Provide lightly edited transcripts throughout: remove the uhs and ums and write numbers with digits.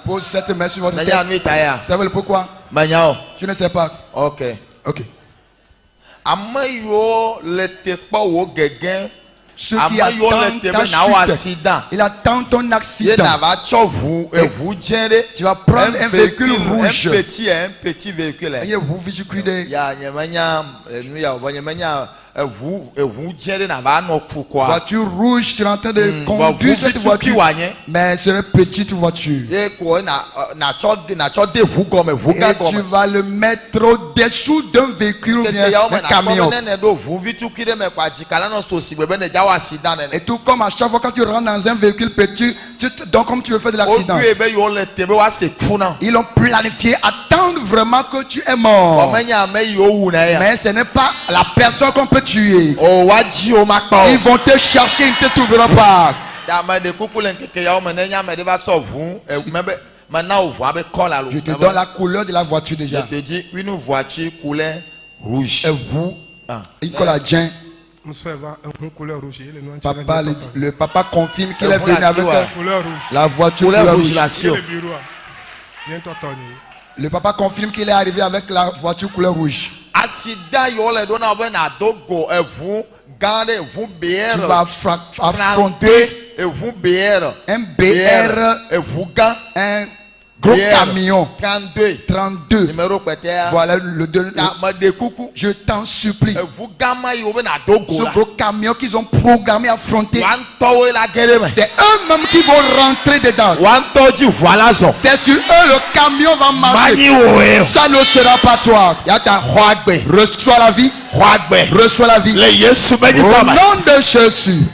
Pose cette main sur votre tête. Vous savez le pourquoi? Tu ne sais pas. Ok. Ok. Ceux qui attendent ta chute, il attend ton accident. Tu vas prendre un véhicule rouge. Un petit véhicule. Voiture rouge, tu es en train de conduire cette voiture. Mais c'est une petite voiture. Et tu vas le mettre au-dessous d'un véhicule ou bien d'un camion. Et tout comme à chaque fois quand tu rentres dans un véhicule petit, donc comme tu veux faire de l'accident. Ils ont planifié, attendre vraiment que tu es mort. Mais ce n'est pas la personne qu'on peut tuer. Ils vont te chercher, ils ne te trouveront pas. Je te donne la couleur de la voiture déjà. Je te dis une voiture couleur rouge. Et vous, il collagien. Papa, le papa confirme qu'il est venu avec la voiture couleur rouge. Le papa confirme qu'il est arrivé avec la voiture couleur rouge. Tu vas affronter un BR, un gros camion 32. Voilà le 2. Je t'en supplie. Ce gros camion qu'ils ont programmé affronter, c'est eux-mêmes qui vont rentrer dedans. C'est sur eux le camion va marcher. Ça ne sera pas toi. Reçois la vie. Reçois la vie. Au nom de Jésus.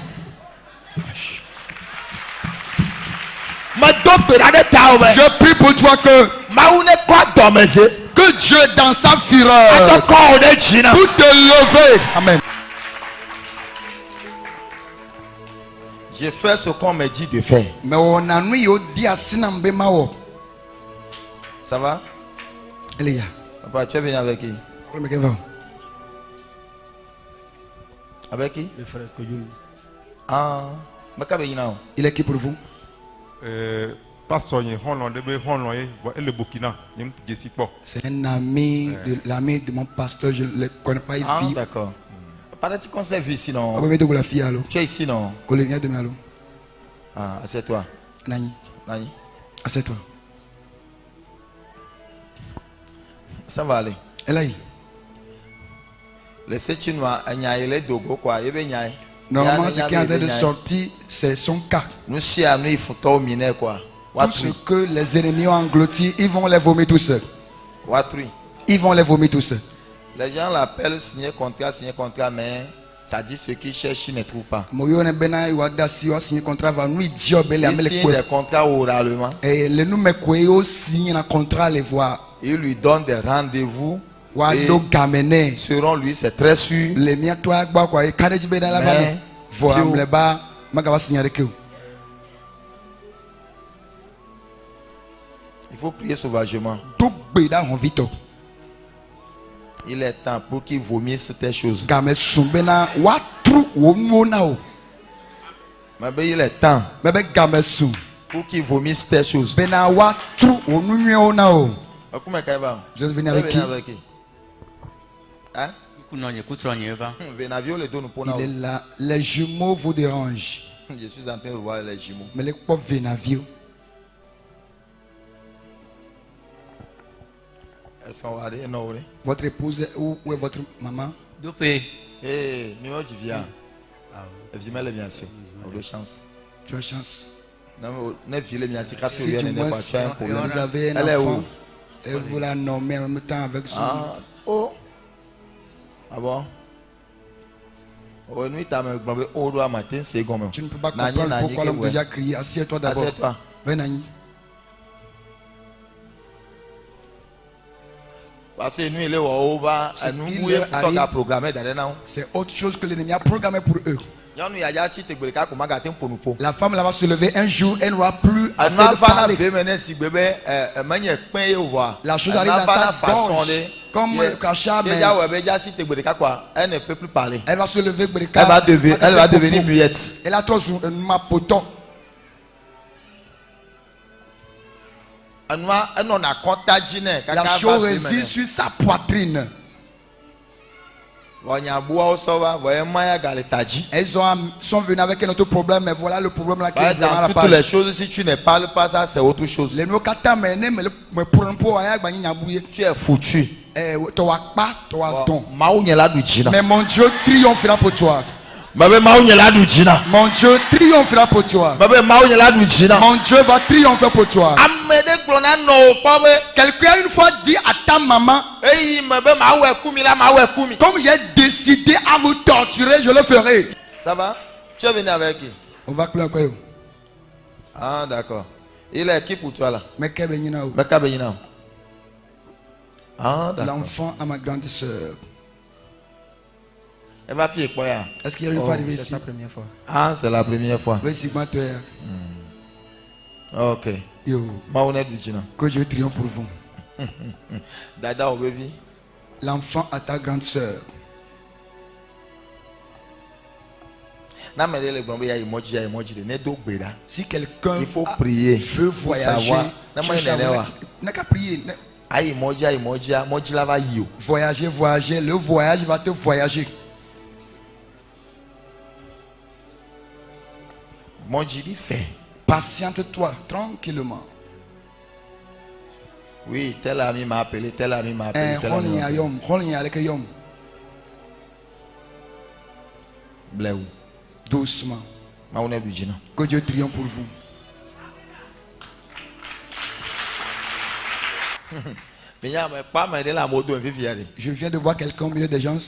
Je prie pour toi que Dieu dans sa fureur pour te lever. Amen. Je fais ce qu'on me dit de faire. Ça va? Papa, tu es venu avec qui? Avec qui? Le frère Koyoul. Ah, il est qui pour vous? C'est un ami de l'ami de mon pasteur, je ne le connais pas. Il vit. D'accord. Paraît-il qu'on s'est vu ici, non? Tu es ici, non? Ah, assieds-toi. Nani. Assieds-toi. Ça va aller. Laissez Chinois, il est dogo quoi, il est bien. Normalement, ce qui est en train de sortir, c'est son cas. Nous sommes il faut terminer quoi. Tout ce que les ennemis ont englouti, ils vont les vomir tous seuls. Ils vont les vomir tous seuls. Les gens l'appellent signer contrat, mais ça dit ceux qui cherchent, ils ne trouvent pas. Ils signent des contrats oralement. Et les nous signent un contrat les voir. Ils lui donnent des rendez-vous. Et selon lui, c'est très sûr. Les miens, toi, quoi, et il faut prier sauvagement. Il est temps pour qu'il vomisse ces choses. Mais il est temps pour qu'il vomisse ces choses. Vous êtes venu avec qui? Hein? Il est là. Les jumeaux vous dérangent. Je suis en train de voir les jumeaux. Mais les pauvres Vénavio. Votre épouse, où est votre maman? Eh, nous tu viens. Bien sûr. Chance. Tu as chance. Si vous avez un enfant, et vous la nommez en même temps avec son... Ah bon? Tu ne peux pas comprendre pourquoi l'homme déjà crié. Assieds-toi d'abord. Assieds-toi. Parce que c'est autre chose que l'ennemi a programmé pour eux. La femme là va se lever un jour, elle n'aura plus assez de parler. La chose arrive dans sa gorge, comme le crachat, mais elle ne peut plus parler. Elle va se lever, elle va devenir muette. Elle a trop ma poton. La chose réside sur sa poitrine. Elles sont venues avec un autre problème, mais voilà le problème là qui est vraiment la dans page. toutes les choses, si tu ne parles pas, ça c'est autre chose. Tu es foutu. Mais mon Dieu triomphera pour toi. Mon Dieu triomphera pour toi. Mon Dieu va triompher pour toi. Quelqu'un une fois dit à ta maman, comme j'ai décidé à vous torturer, je le ferai. Ça va? Tu es venu avec qui? On va clore quoi? Ah d'accord. Il est qui pour toi là? Ah d'accord. L'enfant à ma grande soeur. Elle va fier quoi? Est-ce qu'il y a une fois arrivé ici? C'est la première fois. Ah, c'est la première fois. Ok. Yo. Que Dieu triomphe pour vous. Dada au baby. L'enfant à ta grande soeur. Si quelqu'un il faut prier, veut voyager, n'a qu'à prier. Voyager, le voyage va te voyager. Patiente-toi tranquillement. Oui, tel ami m'a appelé, tel ami m'a appelé. Doucement. Que Dieu triomphe pour vous. Je viens de voir quelqu'un au milieu des gens.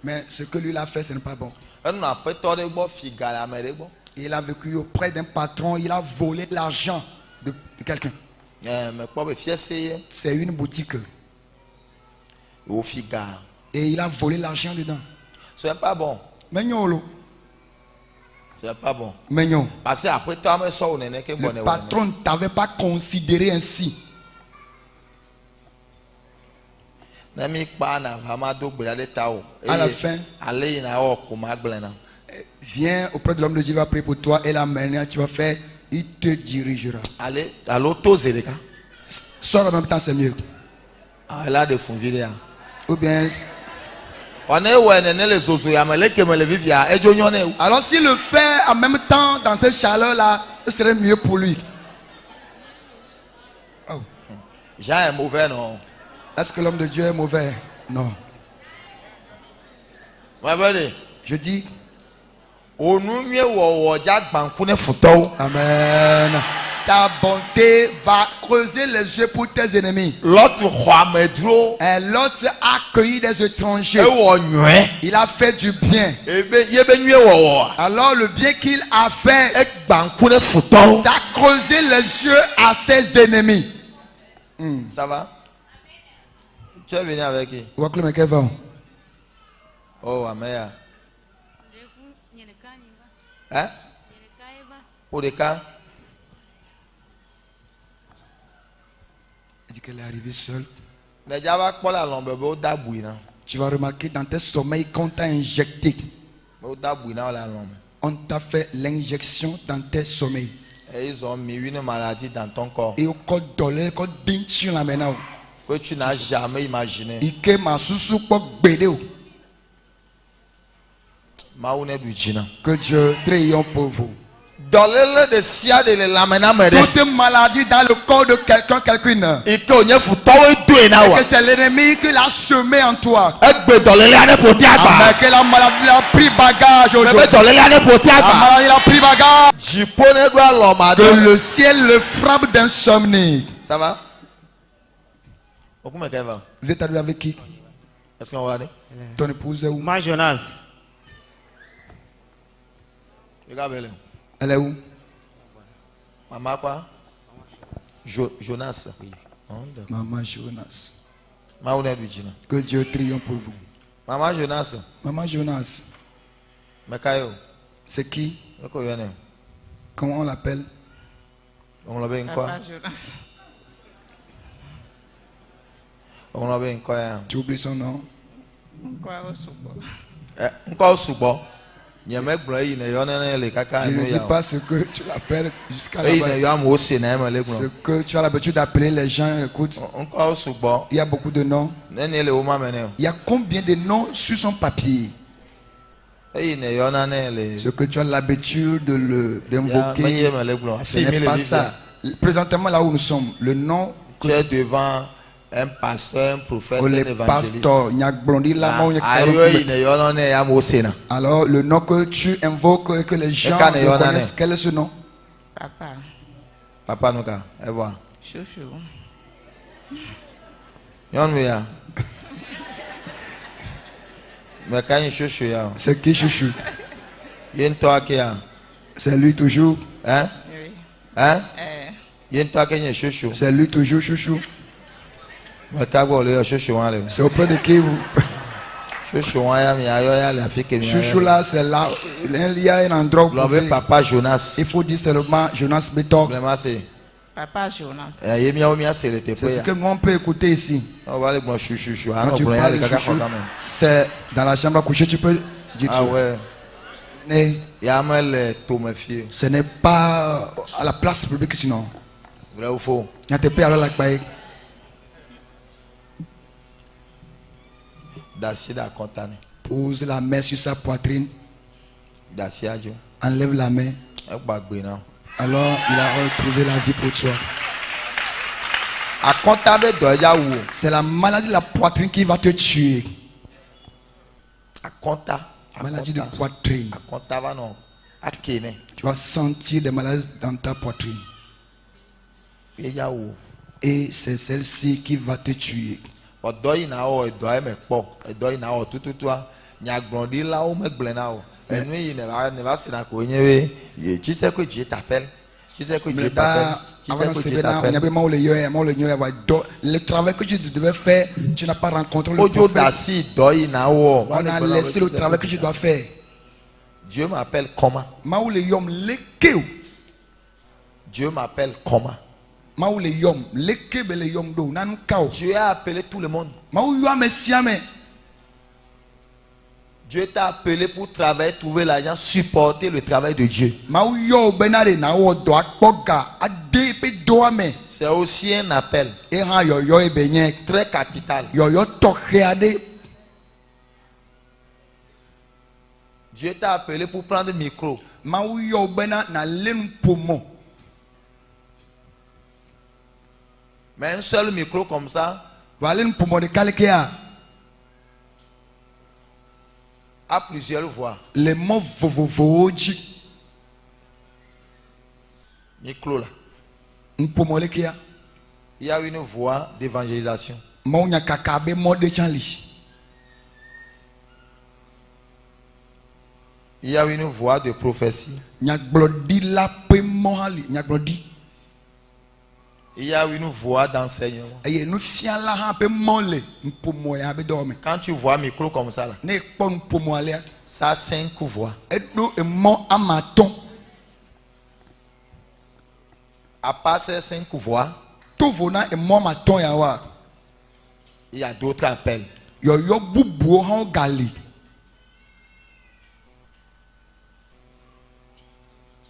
Mais ce que lui a fait, ce n'est pas bon. Il a vécu auprès d'un patron, il a volé l'argent de quelqu'un. C'est une boutique. Et il a volé l'argent dedans. C'est pas bon. Mais non. C'est pas bon. Mais non. Parce que après toi, le patron ne t'avait pas considéré ainsi. À la fin, viens auprès de l'homme de Dieu, va prier pour toi et la manière tu vas faire, il te dirigera. Allez, sors en même temps, c'est mieux. Ou bien. Alors s'il le fait en même temps dans cette chaleur là, ce serait mieux pour lui. Oh. Jean est mauvais, non? Est-ce que l'homme de Dieu est mauvais? Non. Je dis. Amen. Ta bonté va creuser les yeux pour tes ennemis. L'autre a accueilli des étrangers. Il a fait du bien. Alors le bien qu'il a fait, ça a creusé les yeux à ses ennemis. Ça va? Tu es venu avec qui? Oh, Améa. Hein? Pour les cas? Elle dit qu'elle est arrivée seule. Tu vas remarquer dans tes sommeils qu'on t'a injecté. On t'a fait l'injection dans tes sommeils. Et ils ont mis une maladie dans ton corps. Et au corps dolé, corps d'intuition là maintenant. Que tu n'as jamais imaginé. Que Dieu triomphe pour vous. Toute maladie dans le corps de quelqu'une. Et que c'est l'ennemi qui l'a semé en toi. Que la maladie a pris bagage aujourd'hui. La maladie a pris bagage. Que le ciel le frappe d'insomnie. Ça va? Vous êtes arrivé avec qui? Est-ce qu'on va aller? Ton épouse est où? Moi, Jonas. Elle est où? Maman quoi? Jonas. Oui. Maman Jonas. Que Dieu triomphe pour vous. Maman Jonas. Maman Jonas. C'est qui? Comment on l'appelle? On l'appelle quoi? Papa Jonas. On l'appelle quoi? Tu oublies son nom? Encore au Soubo. Encore au Soubo. Je ne dis pas ce que tu l'appelles jusqu'à là-bas. Ce que tu as l'habitude d'appeler les gens, écoute. Il y a beaucoup de noms. Il y a combien de noms sur son papier? Ce que tu as l'habitude d'invoquer, ce n'est pas ça. Présentement, là où nous sommes, le nom que tu es devant un pasteur, un prophète, un évangéliste. Alors, le nom que tu invoques et que les gens connaissent, quel est ce nom? Papa. Papa, nous allons voir. Chouchou. C'est qui Chouchou? C'est lui toujours. Hein? Oui. Hein? C'est lui toujours Chouchou. C'est auprès de qui vous? Chouchou là, c'est là. Il y a un endroit où Papa Jonas. il faut dire seulement Jonas Betok. Papa Jonas. C'est ce que nous on peut écouter ici. Quand tu parles de chouchou, c'est dans la chambre à coucher, tu peux dire ça. Mais ce n'est pas à la place publique sinon. Vrai ou faux? Pose la main sur sa poitrine. Enlève la main. Alors il a retrouvé la vie pour toi. C'est la maladie de la poitrine qui va te tuer. Maladie de poitrine. Tu vas sentir des maladies dans ta poitrine. Et c'est celle-ci qui va te tuer. Tu sais que Dieu t'appelle. Tu sais que Dieu t'appelle. Le travail que tu devais faire, tu n'as pas rencontré le prophète. On a laissé le travail que tu dois faire. Dieu m'appelle comment? Dieu m'appelle comment? Dieu a appelé tout le monde. Dieu t'a appelé pour travailler, trouver l'argent, supporter le travail de Dieu. C'est aussi un appel très capital. Dieu t'a appelé pour prendre le micro. Mais un seul micro comme ça a plusieurs voix. Les mots Micro là. Il y a une voix d'évangélisation. Il y a une voix de prophétie. Il y a une voix d'enseignement. Quand tu vois un micro comme ça, là, ça a 5 voix. À part ces 5 voix, il y a d'autres appels.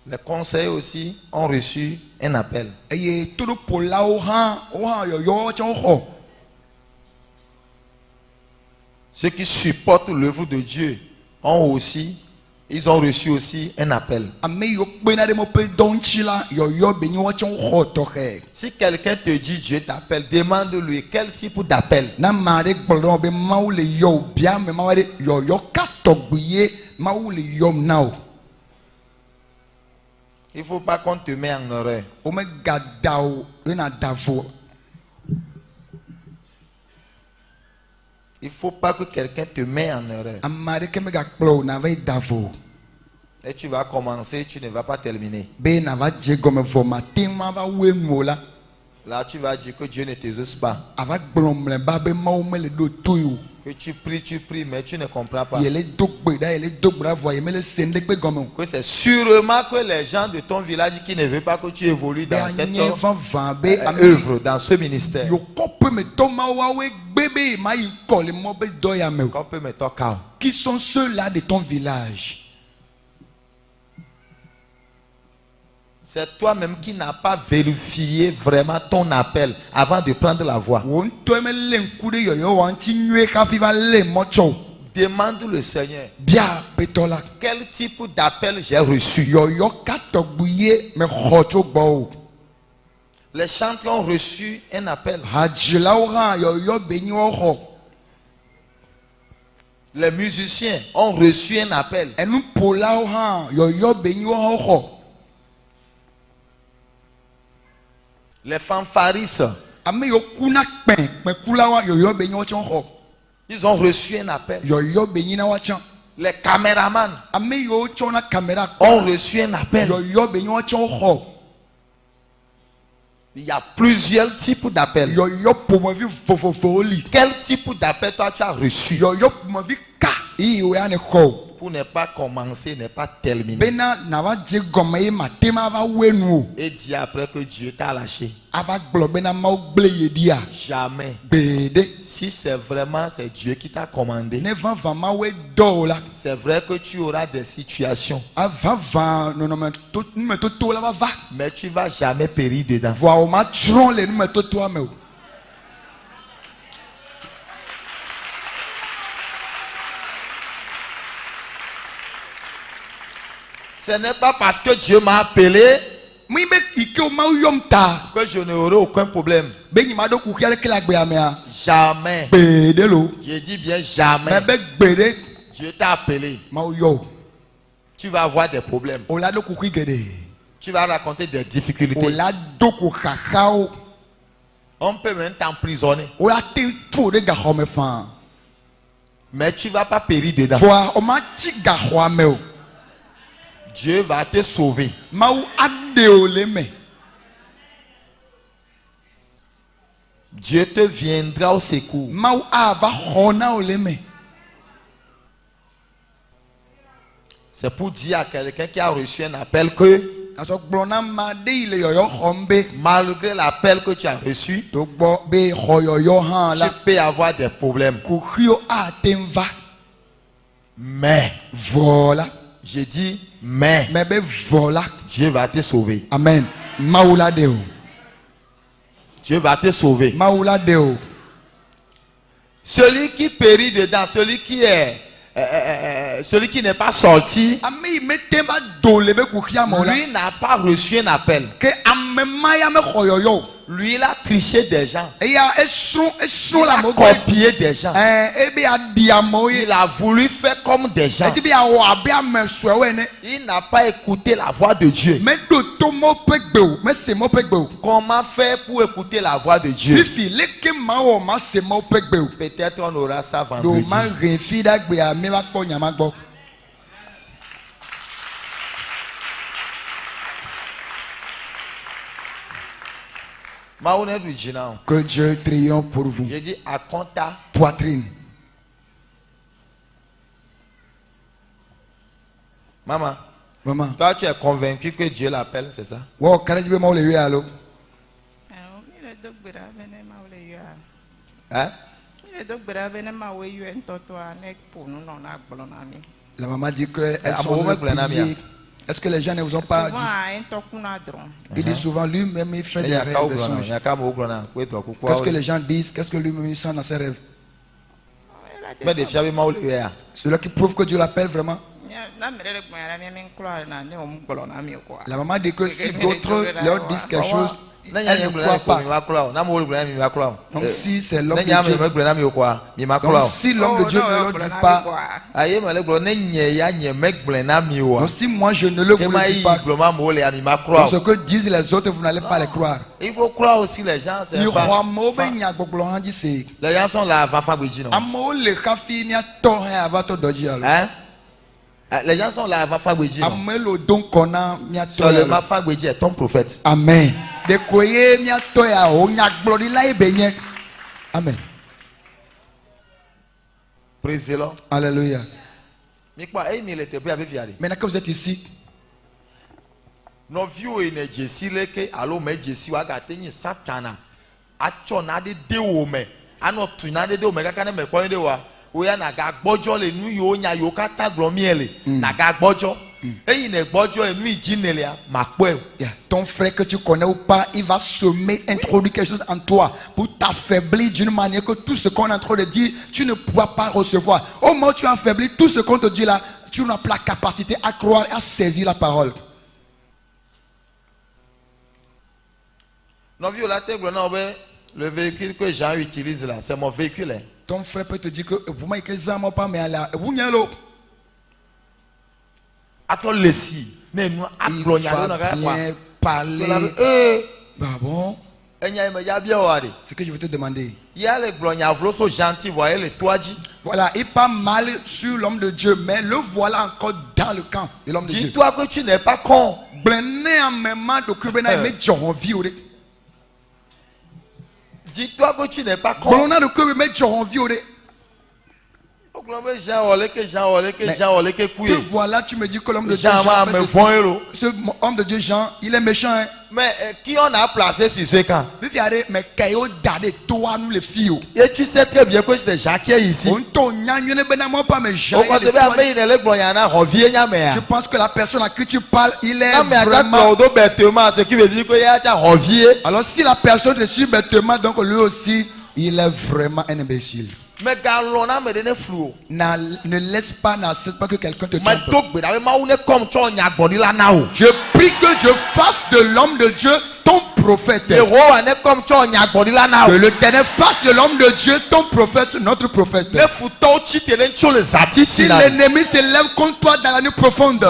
Les conseils aussi ont reçu un appel. Ceux qui supportent l'œuvre de Dieu ils ont reçu aussi un appel. Si quelqu'un te dit Dieu t'appelle, demande-lui quel type d'appel. Il ne faut pas qu'on te mette en erreur. Il ne faut pas que quelqu'un te mette en erreur. Et tu vas commencer, tu ne vas pas terminer. Là, tu vas dire que Dieu ne t'exauce pas. Que tu pries, mais tu ne comprends pas. Que c'est sûrement que les gens de ton village qui ne veulent pas que tu évolues dans cette œuvre, dans ce ministère. Qui sont ceux-là de ton village? C'est toi-même qui n'as pas vérifié vraiment ton appel avant de prendre la voix. Demande le Seigneur. Quel type d'appel j'ai reçu? Les chanteurs ont reçu un appel. Les musiciens ont reçu un appel. Les fanfaristes, ils ont reçu un appel. Les caméramans ont reçu un appel. Il y a plusieurs types d'appels. Quel type d'appel toi tu as reçu? Pour ne pas commencer, ne pas terminer. Et dis après que Dieu t'a lâché. Jamais. Si c'est vraiment Dieu qui t'a commandé, c'est vrai que tu auras des situations. Mais tu ne vas jamais périr dedans. Ce n'est pas parce que Dieu m'a appelé que je n'aurai aucun problème. Jamais. Je dis bien jamais. Dieu t'a appelé. Tu vas avoir des problèmes. Tu vas raconter des difficultés. On peut même t'emprisonner. Mais tu ne vas pas périr dedans. Dieu va te sauver. Dieu te viendra au secours. C'est pour dire à quelqu'un qui a reçu un appel que malgré l'appel que tu as reçu, tu peux avoir des problèmes. Mais voilà. J'ai dit mais Dieu va te sauver. Amen. Dieu va te sauver. Celui qui périt dedans, celui qui n'est pas sorti, lui n'a pas reçu un appel. Lui, il a triché des gens. Il a copié des gens. Il a voulu faire comme des gens. Il n'a pas écouté la voix de Dieu. Comment faire pour écouter la voix de Dieu? Peut-être on aura ça vendredi. Que Dieu triomphe pour vous. J'ai dit à compta poitrine. Maman, toi tu es convaincu que Dieu l'appelle, c'est ça? Hein? La maman dit qu'elle sont priées. Est-ce que les gens ne vous ont pas dit? Il dit souvent lui-même il fait des rêves, des songes. Qu'est-ce que les gens disent? Qu'est-ce que lui-même il sent dans ses rêves? Cela qui prouve que Dieu l'appelle vraiment. La maman dit que si d'autres leur disent quelque chose, elle ne croit pas. Donc si c'est l'homme de Dieu, donc si l'homme de Dieu ne leur dit pas, donc si moi je ne le vous le dis pas, donc ce que disent les autres, vous n'allez pas les croire. Il faut croire aussi les gens. Les gens sont là avant Fabrici. Les gens sont là avant Fabrici. Seulement Fabrici est ton prophète. Amen. Amen. Praise the Lord. Alléluia. Maintenant que vous êtes ici, nos vieux énergies, alors mais Jésus a gâté ni Satana. Achona de deome. Ano tunade de omega kana me kwa de wa. Oya na ga gbojo le nu yo nya yo kata glomiele. Na ga gbojo. Ton frère que tu connais ou pas, il va semer, introduire quelque chose en toi pour t'affaiblir d'une manière que tout ce qu'on est en train de dire, tu ne pourras pas recevoir. Au moment où tu affaiblis, tout ce qu'on te dit là, tu n'as pas la capacité à croire et à saisir la parole. Le véhicule que Jean utilise là, c'est mon véhicule. Ton frère peut te dire que vous m'avez que ça m'a pas mais là, vous n'y allez. Attends le si, il va bien parler. Bah bon. Ce que je vais te demander. Il y a les gloniavlos sont gentils, voyez les toits. Voilà, il pas mal sur l'homme de Dieu, mais le voilà encore dans le camp de l'homme de Dieu. Dis-toi que tu n'es pas con. Dis-toi que tu n'es pas con. Te voilà, tu me dis que l'homme de Dieu Jean ce homme de Dieu Jean, il est méchant. Hein? Mais qui on a placé sur ce camp? Mais toi nous les filles. Et tu sais très bien que c'est Jacques qui est ici. Je pense que la personne à qui tu parles, il est vraiment... Ce qui veut dire qu'il y a revié. Alors si la personne te suit bêtement, donc lui aussi, il est vraiment un imbécile. Mais ne laisse pas, n'accepte pas que quelqu'un te trompe. Je prie que Dieu fasse de l'homme de Dieu ton prophète. Que l'Éternel fasse de l'homme de Dieu ton prophète, notre prophète. Si l'ennemi s'élève contre toi dans la nuit profonde, Dieu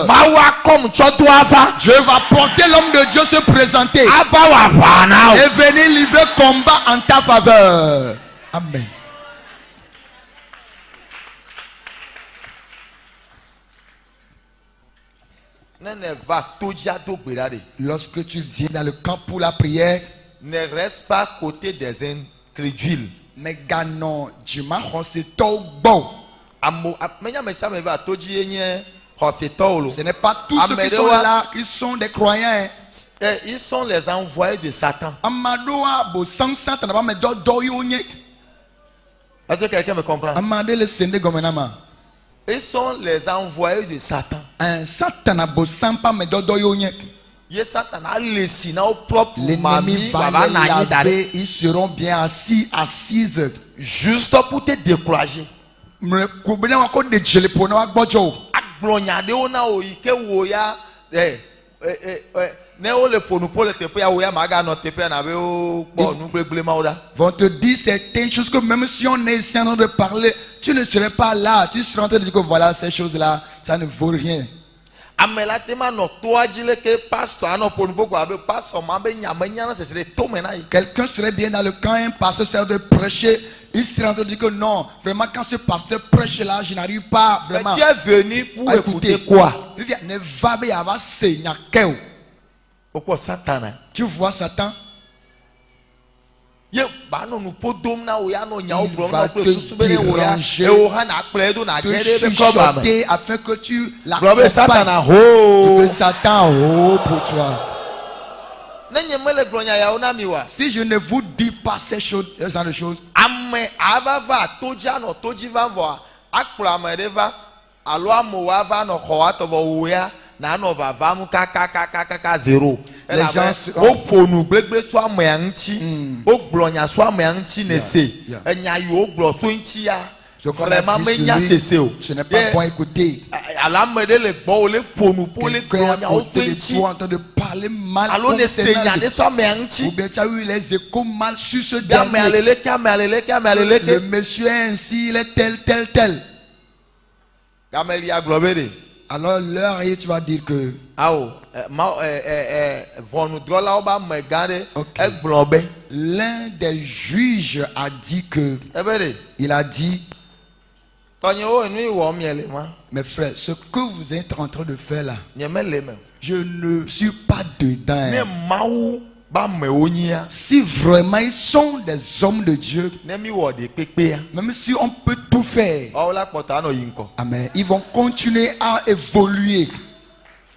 va porter l'homme de Dieu se présenter et venir livrer combat en ta faveur. Amen. Lorsque tu viens dans le camp pour la prière, ne reste pas à côté des incrédules. Mais gagnons du mal, c'est tout bon. Ce n'est pas tous ceux qui sont là qui sont des croyants. Ils sont les envoyés de Satan. Est-ce que quelqu'un me comprend? Ils sont les envoyés de Satan. L'ennemi va les laver, ils seront bien assis, assises. Juste pour te décourager. Vont te dire certaines choses que même si on est en train de parler, tu ne serais pas là. Tu serais en train de dire que voilà, ces choses-là, ça ne vaut rien. Quelqu'un serait bien dans le camp, un pasteur serait de prêcher. Il serait en train de dire que non, vraiment quand ce pasteur prêche là, je n'arrive pas vraiment. Mais tu es venu pour écouter quoi? Pourquoi Satan? Tu vois Satan? Il va te chuchoter afin que tu l'accompagnes. Que Satan pour toi. Si je ne vous dis pas ces choses, les gens ce n'est pas bon écouter. Quelqu'un à côté de toi en train de parler mal ou bien tu as eu les échos mal sur ce dernier. Le monsieur est ainsi, il est tel. Alors l'heure tu vas dire que l'un des juges a dit que il a dit, mes frères, ce que vous êtes en train de faire là, je ne suis pas dedans. Si vraiment ils sont des hommes de Dieu, même si on peut tout faire, amen, ils vont continuer à évoluer.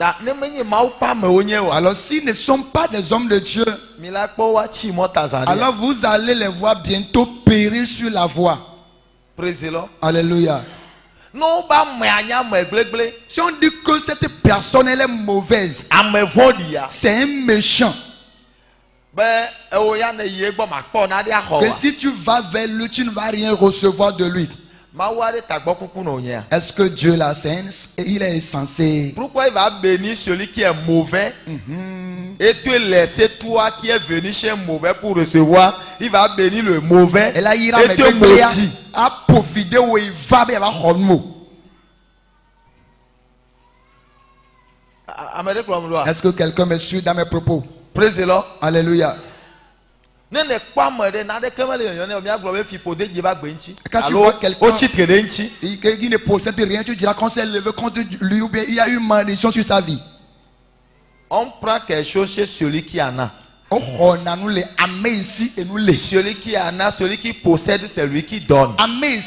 Alors s'ils ne sont pas des hommes de Dieu, alors vous allez les voir bientôt périr sur la voie. Alléluia. Si on dit que cette personne elle est mauvaise, c'est un méchant. Que si tu vas vers lui, tu ne vas rien recevoir de lui. Est-ce que Dieu là, il est censé? Pourquoi il va bénir celui qui est mauvais et te laisser toi qui es venu chez un mauvais pour recevoir? Il va bénir le mauvais et te maudit. À profiter où il va, il va Est-ce que quelqu'un me suit dans mes propos? Praise the Lord. Alléluia. Quand tu vois quelqu'un qui ne possède rien, tu diras qu'on s'est levé contre lui ou bien il y a eu une malédiction sur sa vie. On prend quelque chose chez celui qui en a. Celui qui en a, celui qui possède, c'est lui qui donne.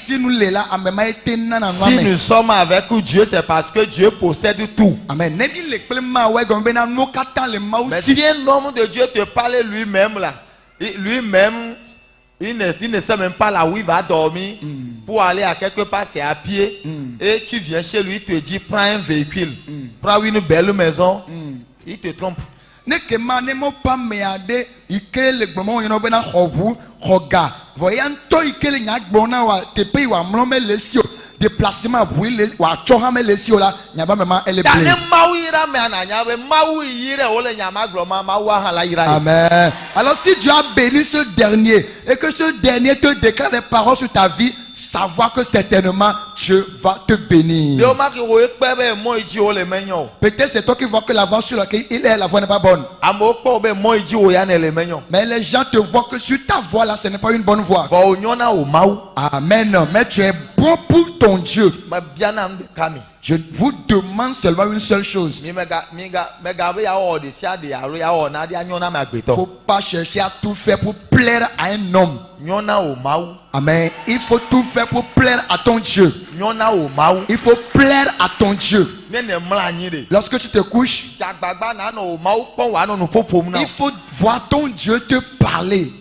Si nous sommes avec Dieu, c'est parce que Dieu possède tout. Mais si un homme de Dieu te parle lui-même là, lui-même, il ne sait même pas là où il va dormir. Pour aller à quelque part, c'est à pied. Et tu viens chez lui, il te dit prends un véhicule, prends une belle maison. Il te trompe. Déplacement Amen. Alors si Dieu a béni ce dernier et que ce dernier te déclare des paroles sur ta vie, savoir que certainement Dieu va te bénir. Peut-être c'est toi qui vois que la voix sur laquelle il est, la voix n'est pas bonne. Mais les gens te voient que sur ta voix là, ce n'est pas une bonne voix. Amen. Mais tu es bon pour ton Dieu. Je vous demande seulement une seule chose. Il ne faut pas chercher à tout faire pour plaire à un homme. Amen. Il faut tout faire pour plaire à ton Dieu. Il faut plaire à ton Dieu. Lorsque tu te couches, il faut voir ton Dieu te parler.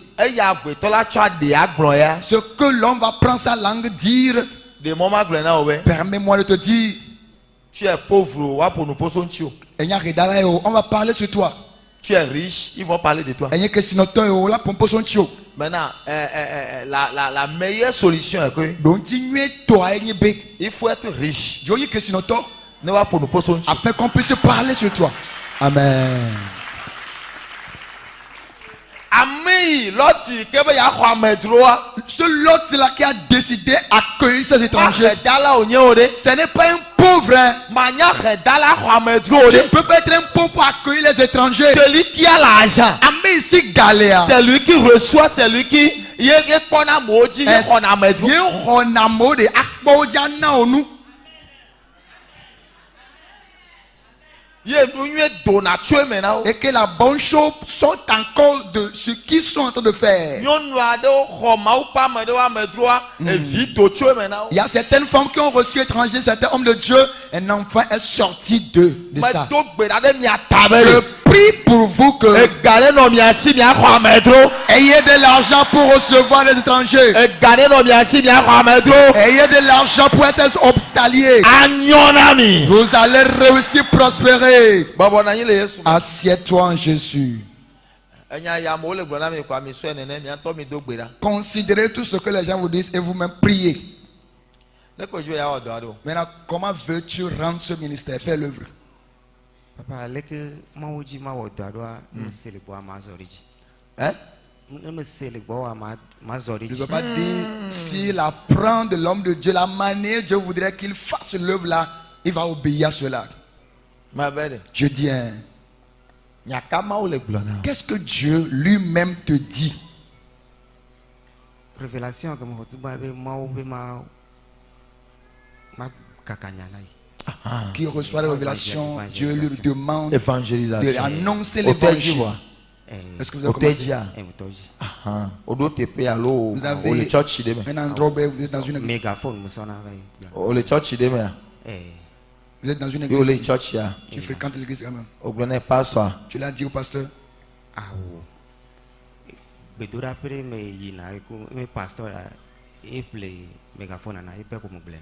Ce que l'homme va prendre sa langue dire, permets-moi de te dire, tu es pauvre, on va parler sur toi. Tu es riche, ils vont parler de toi. Maintenant, la meilleure solution est que il faut être riche afin qu'on puisse parler sur toi. Amen. Ce lot là qui a décidé d'accueillir ces étrangers, ce n'est pas un pauvre. Tu ne peux pas être un pauvre pour accueillir les étrangers. Celui qui a l'argent, c'est lui qui reçoit, c'est lui qui et que la bonne chose sont encore de ce qu'ils sont en train de faire. Il y a certaines femmes qui ont reçu étrangers, certains hommes de Dieu. Un enfant est sorti de ça. Je prie pour vous que ayez de l'argent pour recevoir les étrangers. Ayez de l'argent pour être hospitalier. Vous allez réussir, prospérer. Assieds-toi en Jésus. Considérez tout ce que les gens vous disent et vous-même priez. Maintenant, comment veux-tu rendre ce ministère, faire l'œuvre? Papa, je ne veux pas dire s'il apprend de l'homme de Dieu la manière Dieu voudrait qu'il fasse l'œuvre là, il va obéir à cela. Je dis, qu'est-ce que Dieu lui-même te dit? Révélation qui reçoit la révélation, Dieu lui demande d'annoncer l'évangile. Est-ce que vous avez commencé? Vous avez un endroit où vous êtes dans une église. Vous êtes dans une église. Tu fréquentes l'église quand même. Tu l'as dit au pasteur.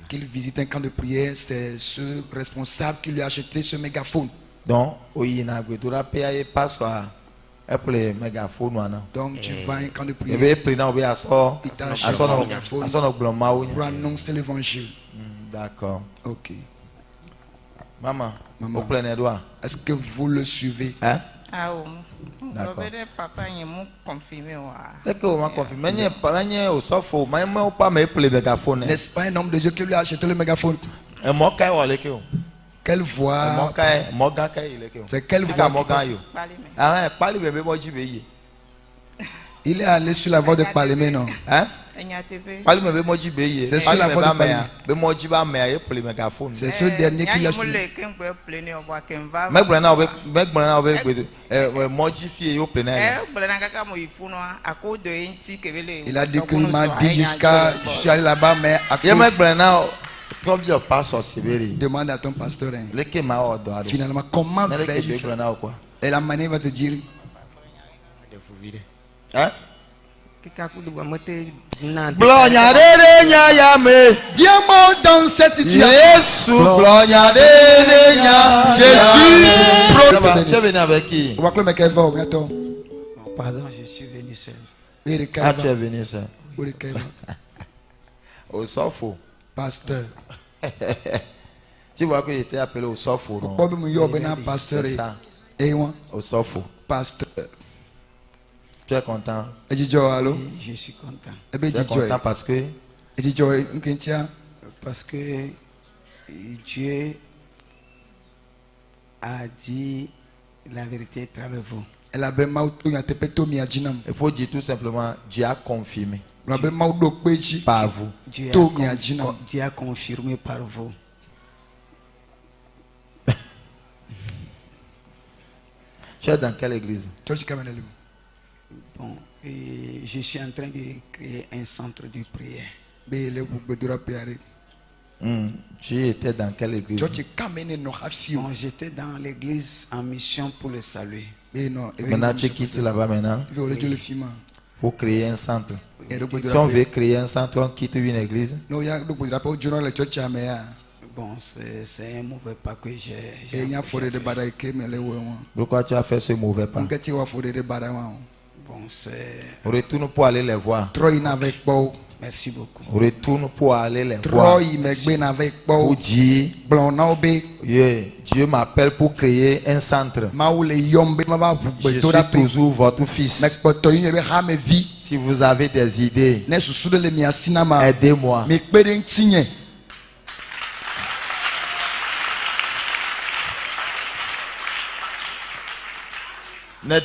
qu'il visite un camp de prière, c'est ce responsable qui lui a acheté ce mégaphone. Donc, oui, na gbedola pe aye passe à appeler mégaphone wana. Donc tu vas à un camp de Et prière bien président obe aso Il t'a acheté un mégaphone aso no gloma wo. pour annoncer l'évangile. D'accord. Ok. Maman, Maman. au plein doigt. Est-ce que vous le suivez? Hein? Ah, oh. D'accord. Papa, il m'a confirmé. Dès que on m'a confirmé, mais au sofo, mais pas me appeler mégaphone. N'est-ce pas un homme de Dieu qui lui a acheté le mégaphone? Et moi kai wale ke o. Quelle voix? Moi kai ile ke o. C'est quelle voix? Moi kai yo. Ah, parle bébé moi jibe. Il est allé sur la voie de Palémé, non? Hein? Parle bébé moi jibe. C'est sur la voie de Palémé. Be moi jibe me aye pour le mégaphone. C'est ce dernier qui lui a acheté. Mais Brana obe moi jifie yo plein air. Il a dit qu'il m'a dit jusqu'à je suis allé là-bas, mais à cause... Ye me Brana trop bien passe au Sibérie. Demande à ton pasteur. Hein. Le ke ma odo. Finalement, comment vais-je faire? Brana quoi? Et la manière va te dire. Hein? Gloria de Yame. Diamant dans cette situation. Jésus, gloria de Jésus. Tu es venu avec qui? On va clore mes va bientôt. Pardon, je suis venu seul. Ah, tu es venu seul. Au Sofo. Pasteur. Tu vois qu'il était appelé au Sofo, non? Pasteur. C'est ça. Et moi? Au Sofo. Pasteur. Tu es content? Et dis allô? Je suis content. Tu es content parce que? Et dis parce que Dieu a dit la vérité à travers vous. Il faut dire tout simplement, Dieu a confirmé par vous. Dieu a confirmé par vous. Tu es dans quelle église? Bon, et je suis en train de créer un centre de prière. Tu étais dans quelle église? Bon, j'étais dans l'église en mission pour le salut. Maintenant tu quittes là-bas maintenant pour créer un centre. Si on veut créer un centre, on quitte une église. Bon, c'est un mauvais pas que j'ai. Pourquoi tu as fait ce mauvais pas? Bon, c'est... Retourne pour aller les voir. Merci beaucoup. Retourne pour aller les voir. Pour dire, Dieu m'appelle pour créer un centre. Je suis toujours votre fils. Si vous avez des idées, aidez-moi. Ne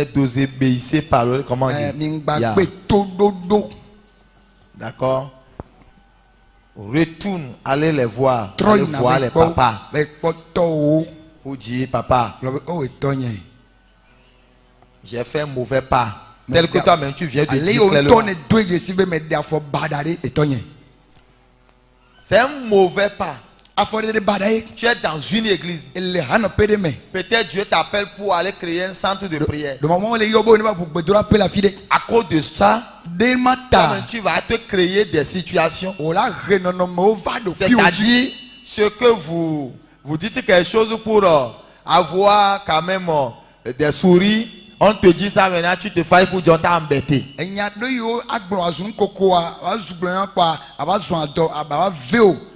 désobéissez pas, comment dire? D'accord? Retourne, allez les voir. Allez voir les papas. Pour dire, papa, j'ai fait un mauvais pas. Tel que toi-même tu viens de dire clairement. C'est un mauvais pas. Tu es dans une église. Peut-être Dieu t'appelle pour aller créer un centre de prière. À cause de ça, tu vas te créer des situations. C'est-à-dire, ce que vous dites quelque chose pour avoir quand même des souris. On te dit ça maintenant, tu te fais pour dire on t'a embêté.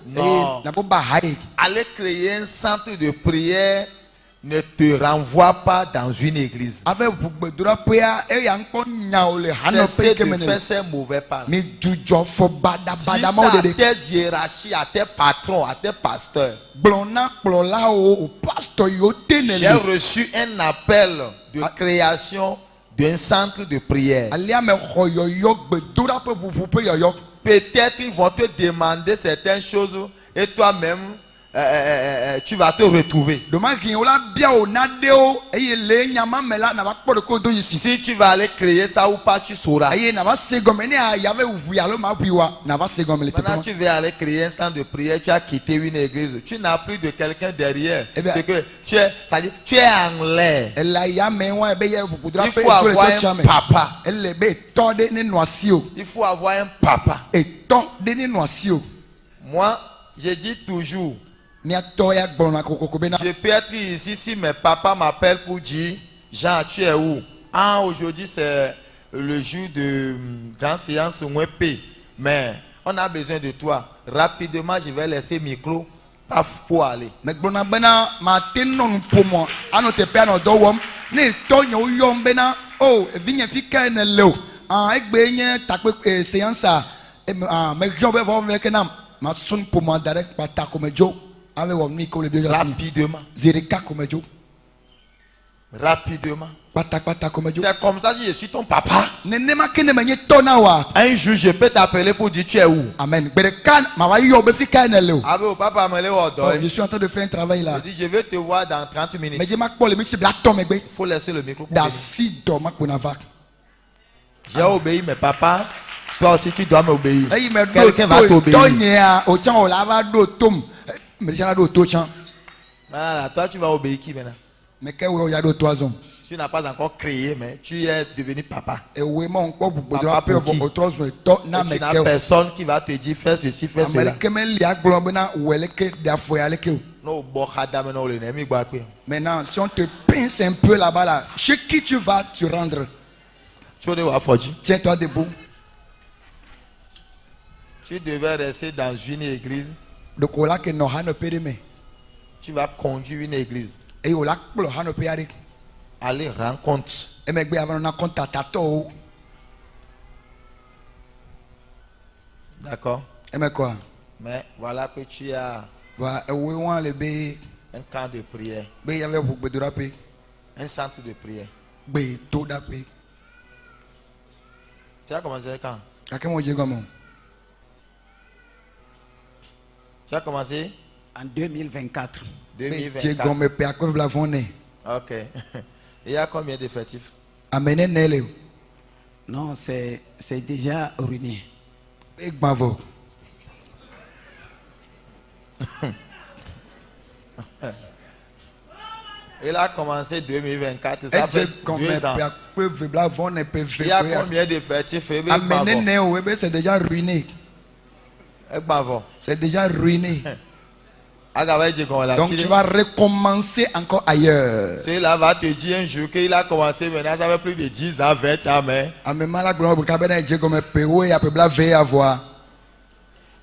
Non. Aller créer un centre de prière ne te renvoie pas dans une église. Cessez de faire ces mauvais pas. Dis à tes hiérarchies, à tes patrons, à tes pasteurs. J'ai reçu un appel de création d'un centre de prière. Peut-être ils vont te demander certaines choses et toi-même tu vas te retrouver. Si tu vas aller créer ça ou pas, tu sauras. Maintenant, tu vas aller créer un centre de prière, tu as quitté une église. Tu n'as plus de quelqu'un derrière. C'est que tu es en l'air. Il faut avoir un papa. Il faut avoir un papa. Moi, je dis toujours, je peux être ici si mes papas m'appellent pour dire, Jean, tu es où? Ah, aujourd'hui c'est le jour de grande séance P. Mais on a besoin de toi. Rapidement, je vais laisser le micro pour aller. Rapidement. Rapidement. C'est comme ça si je suis ton papa. Un jour, je peux t'appeler pour dire tu es où. Amen. Je suis en train de faire un travail là. Je dis, je vais te voir dans 30 minutes. Il faut laisser le micro. J'ai obéi mes papas. Toi aussi, tu dois m'obéir. Quelqu'un va t'obéir. Voilà, toi, tu vas obéir qui maintenant? Tu n'as pas encore créé, mais tu es devenu papa. Papa pour qui? Et tu n'as personne qui va te dire fais ceci, fais cela. Maintenant, si on te pince un peu là-bas, là, chez qui tu vas te rendre? Tiens-toi debout. Tu devais rester dans une église. Tu vas conduire une église. Aller rencontre. D'accord. Mais voilà que tu as un camp de prière. Un centre de prière. Tu as commencé quand? Tu as commencé? En 2024. 2024. Ok. Il y a combien d'effectifs? Non, c'est déjà ruiné. Il a commencé 2024. Ça fait 2 ans. Il y a combien d'effectifs? C'est déjà ruiné. C'est déjà ruiné. Donc tu vas recommencer encore ailleurs. Celui-là va te dire un jour qu'il a commencé maintenant, ça fait plus de 10 ans, 20 ans, mais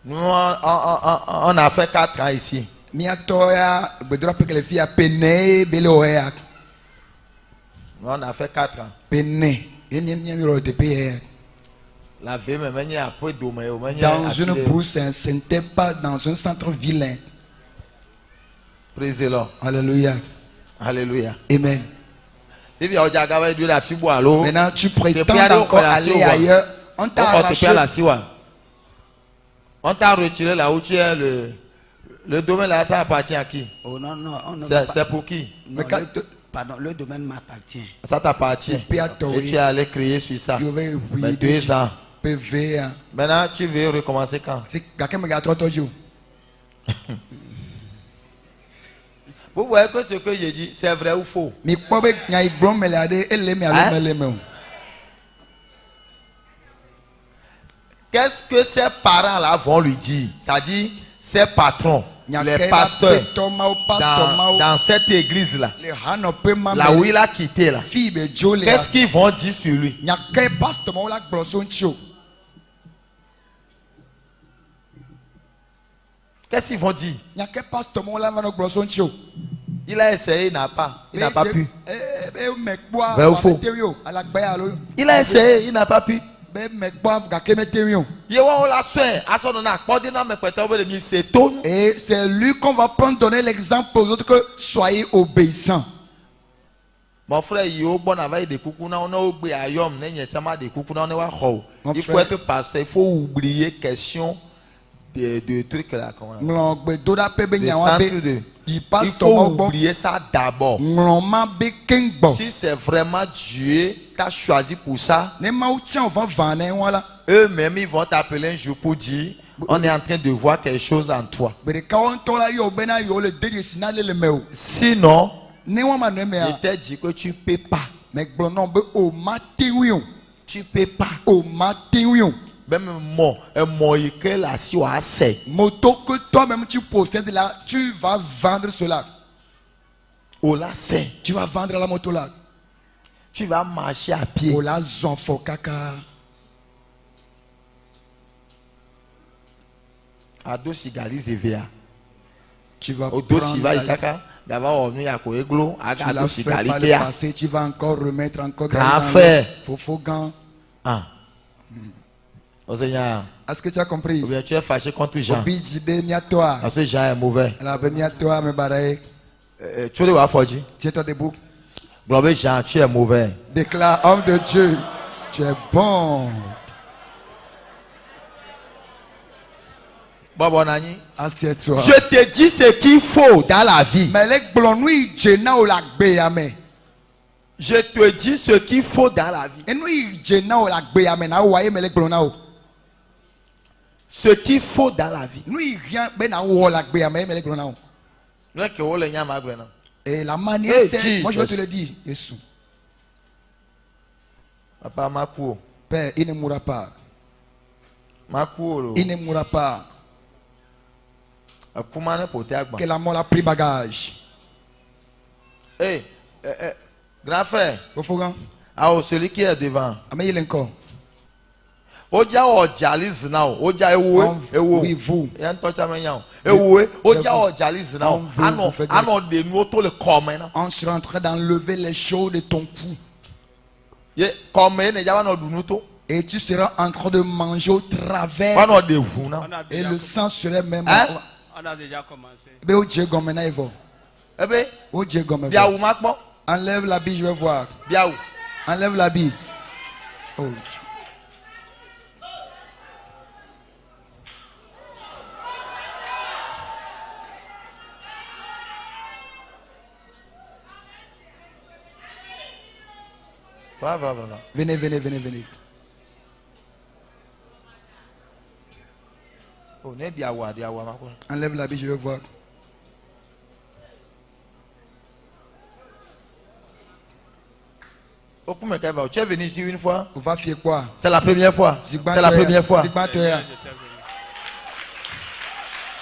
nous on a fait 4 ans ici. Nous on a fait 4 ans. La vie me mène un peu dans une brousse, ce n'était pas dans un centre vilain. Praise the Lord. Alléluia. Alléluia. Amen. Maintenant tu prétends encore aller ailleurs. On t'a arraché. On t'a retiré là où tu es. Le domaine là, ça appartient à qui? Oh non, non. C'est pour qui? Non, pardon, le domaine m'appartient. Ça t'appartient. Et tu es allé crier sur ça. Mais 2 ans. Maintenant, tu veux recommencer quand? Vous voyez que ce que j'ai dit, c'est vrai ou faux? Qu'est-ce que ces parents-là vont lui dire? C'est-à-dire, ces patrons, les pasteurs, dans cette église-là, là où il a quitté là, qu'est-ce qu'ils vont dire sur lui? Qu'est-ce qu'ils vont dire? Il a essayé, il n'a pas pu. Vrai ou faux? Il a essayé, il n'a pas pu. Et c'est lui qu'on va prendre donner l'exemple aux autres que soyez obéissants. Mon frère, il faut être pasteur, il faut oublier question de trucs là. Comment on Ngombe doda pe be Des nyawa centres be. de- Il Il passe faut ton bon. oublier ça d'abord. Ngoma be kengbo. Si c'est vraiment Dieu t'a choisi pour ça, Ne ma utia on va vane wala. eux-mêmes ils vont t'appeler un jour pour dire on est en train de voir quelque chose en toi. Bere kawon tola yo bena yo le dedi sinale le meo. Sinon, Ne wa ma ne je mea. t'ai dit que tu ne peux pas. Mais glonon be o matin Tu ne peux pas. o matin Même moi, un moyen que la si on a assez. moto que toi-même tu possèdes là, tu vas vendre cela. Oh là, c'est. Tu vas vendre la moto là. Tu vas marcher à pied. O la zonfo kaka. À dos cigalis et via. Tu vas Au dos prendre civa la- et caca. D'abord, on est à Koeglo. À tu l'as dos fait par cigalis le via. passé, tu vas encore remettre encore Grand dans frère. le faux gants. Ah. Au Seigneur. Est-ce que tu as compris? Ou bien tu es fâché contre Jean. Obidide toi. Parce que Jean est mauvais. Elle avait toi, me baraye. Tu le vois, Fodji. Tiens-toi debout. Globe Jean, tu es mauvais. Déclare, homme de Dieu, tu es bon. Bon, bon, Nani. Assieds-toi. Je te dis ce qu'il faut dans la vie. Mais les blonouilles, Jenna ou la béame. Je te dis ce qu'il faut dans la vie. Et nous, Jenna ou la béame, na ouaye, mais les blonao. Ce qu'il faut dans la vie. Nous, rien, ben na ou la béame, mais les blonao. Nous, que vous le nyam agre, non? Et la manière, Hey, c'est, moi je vais te Jesus. le dire, Jésus. Papa, ma cour. Père, il ne mourra pas. Ma cour. Il ne mourra pas. Comment ne peut être Que la mort a pris bagage. Eh, grand frère. Au fond, Ah, celui qui est devant. mais il est encore. Oja o jalis now. Oja ewo. Oui, vous. Yan toucha me yan. Ewo. Oja o jalis now. Vous, Ano, vous faites ano de nous to le comme na. On sera en train d'enlever les choses de ton cou. Ye comme ne jaba no dunu to. Et tu seras en train de manger au travers. Ano de vous na. Et le sang serait même. Hein? On a déjà commencé. Mais au Dieu gomme na evo. Ebe, Au Dieu gomme. dia ou makpo. Enlève l'habit, je vais voir. Dia ou. Enlève l'habit. Oh. Va. Venez, venez, venez, venez. Oh, ne dia ou makpo. Enlève l'habit, je vais voir. Oh, pour me faire, tu es venu ici une fois. On va faire quoi? C'est la première fois. Zigba C'est la Toya. première fois. Zigba Toya.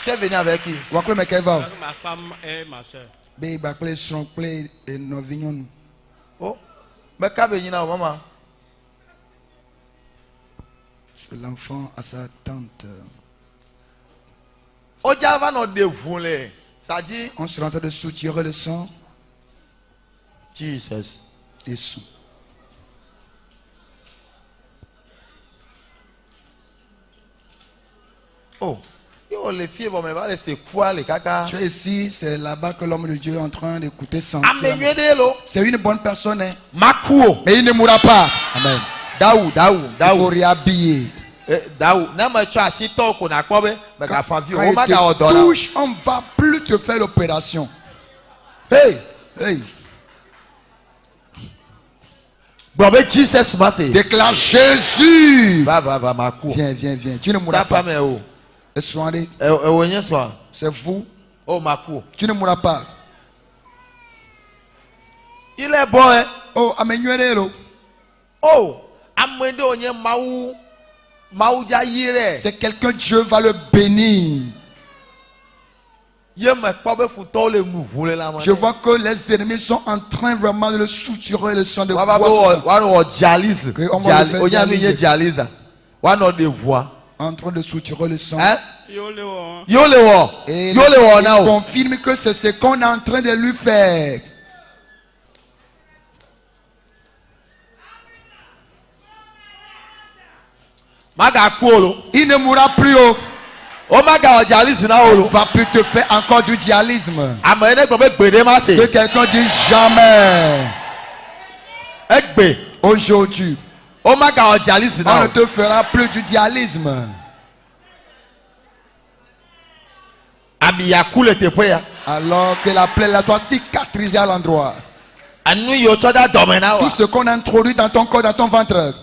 Tu es venu avec qui? Wakwe me keva. Ma femme et ma soeur. Be bakle son play et no vignon. Oh, mais quand venu na maman. C'est l'enfant à sa tante. Oja va no de vous le. Ça dit On sera en train de soutirer le sang Jesus. et son. Oh, yo les filles vont me voir c'est quoi les caca. Tu es ici, c'est là-bas que l'homme de Dieu est en train d'écouter sans. Amenye de lo. C'est une bonne personne, hein? Makuo. Mais il ne mourra pas. Amen. Daou. Il faut réhabiller. Daou. Na ma tu asi to ko na ko be, me ka fan vie. Quand O il ma te ga odora. touche, on ne va plus te faire l'opération. Hey, Hey. bro be Jesus mase. Déclare Jésus. Va Makuo. Viens. Tu ne mourras Sa pas. femme est où? Et soirée, Onye so. c'est vous. Oh Makuo. Tu ne mourras pas. Il est bon hein. Oh, amenuerelo. Oh, amende onye maou ja yire. C'est quelqu'un, Dieu va le bénir. Ye me kpo be futo le nouveau le la man. Je vois que les ennemis sont en train vraiment de le soutirer le sang de Wa ba bois. bo wa no dialyse. Que on va le faire Onya mi ye dialyse. dialyse. Wa no de voix. En train de soutirer le sang. Hein? Yo, Léon. Yo le wo. Et Yo le wo na il o. confirme que c'est ce qu'on est en train de lui faire. Maga kuolo. Il ne mourra plus. Oh. O maga o dialyse na On olo. va plus te faire encore du dialysme. Amene gbo be gbede ma Que se. quelqu'un dise jamais. Egbe. Aujourd'hui, O maga o dialyse on na ne o. te fera plus du dialysme. Alors que la plaie là soit cicatrisée à l'endroit. Tout ce qu'on a introduit dans ton corps, dans ton ventre.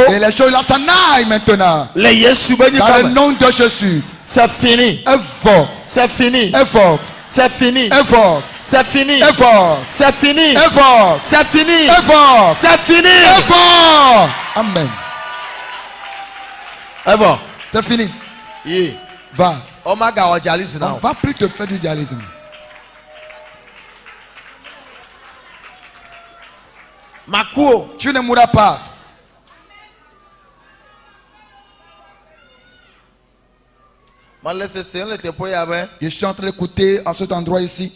Et les choses là, ça n'aille maintenant. Dans le nom de Jésus. C'est fini. Effort. C'est fini. Effort. C'est fini. Effort. C'est fini. Effort. C'est fini. Effort. C'est fini. Effort. C'est fini. Effort. Amen. Effort. C'est fini. Yeah. Va. On va plus te faire du dialyse. Makuo, tu ne mourras pas. Je suis en train d'écouter à cet endroit ici.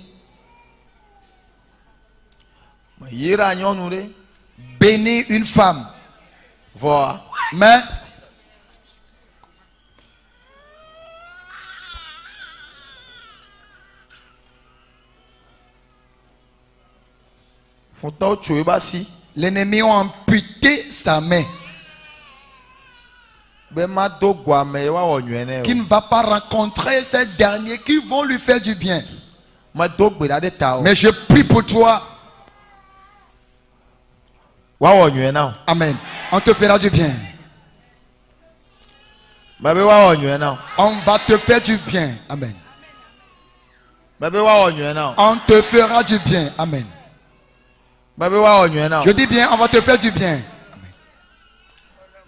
Bénis une femme. Voilà. Mais l'ennemi a amputé sa main. Qui ne va pas rencontrer ces derniers qui vont lui faire du bien. Mais je prie pour toi. Amen. On te fera du bien. On va te faire du bien. Amen. On te fera du bien. Amen. Je dis bien, on va te faire du bien.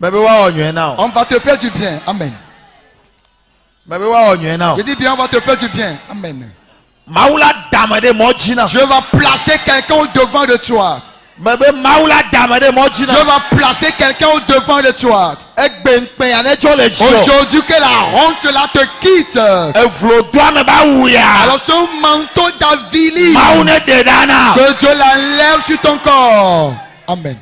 On va te faire du bien. Amen. Je dis bien, on va te faire du bien. Amen. Dieu va placer quelqu'un au devant de toi. Dieu va placer quelqu'un au devant de toi. Aujourd'hui que la honte là te quitte. Alors ce manteau d'Avili, que Dieu l'enlève sur ton corps. Amen.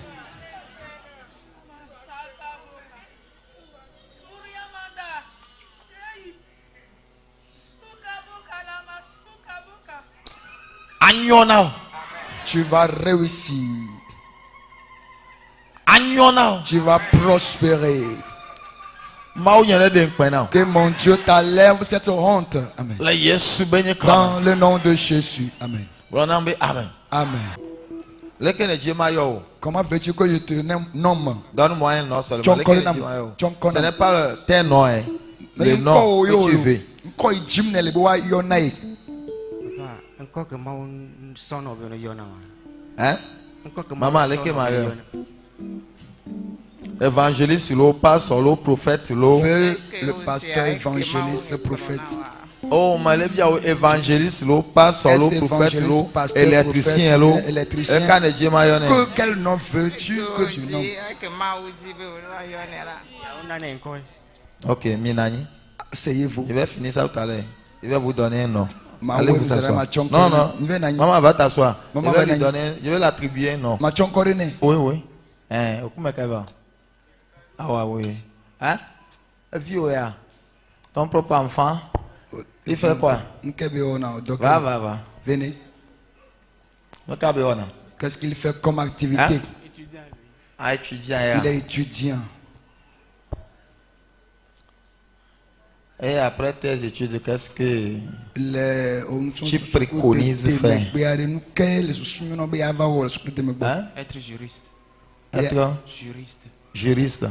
Tu vas réussir. Tu vas prospérer. Que mon Dieu t'enlève cette honte. Amen. Dans le nom de Jésus. Amen. Amen. Comment veux-tu que je te nomme? Donne-moi un nom seulement. Ce n'est pas tes noms, hein. Le nom que tu veux. Hein? Maman, évangéliste, l'eau, pasteur, l'eau, prophète, l'eau. Le pasteur, évangéliste, prophète. Oh, malébia, évangéliste, l'eau, pasteur, l'eau, prophète, l'eau, électricien, l'eau. Quel nom veux-tu que je nomme? Ok, Minani. Asseyez-vous. Je vais finir ça tout à l'heure. Je vais vous donner un nom. Allez vous asseoir. Non, non. Maman va t'asseoir. Je vais l'attribuer un nom. Oui, oui. Hein, ah oui. Hein? Ton propre enfant, il fait quoi? Va. Venez. Qu'est-ce qu'il fait comme activité? Étudiant. Il est étudiant. Et après tes études, qu'est-ce que tu préconises de faire? Hein? Être juriste. Être juriste.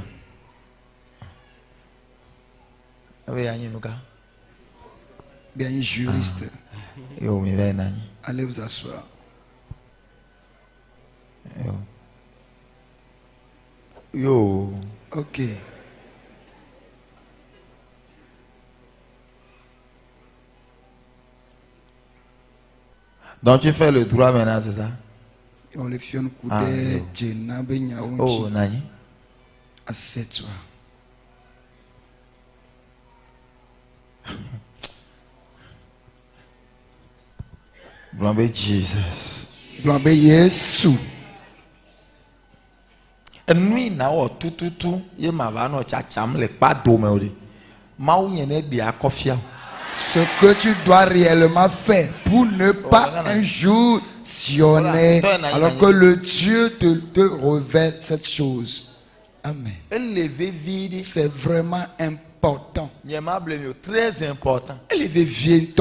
Bien juriste. Allez vous asseoir. Yo. Ok. Donc tu fais le droit maintenant, c'est ça? On le fait un coup oh, Nani. Assieds-toi. Gloire à Jesus. Gloire à Jésus. Nuit na o tout ye ma va no chacham le pas dome ma ou nyene bi akofia. Ce que tu dois réellement faire pour ne pas un jour sionner alors que le Dieu te révèle cette chose. Amen. C'est vraiment important. important. Très important. Elle est vieux.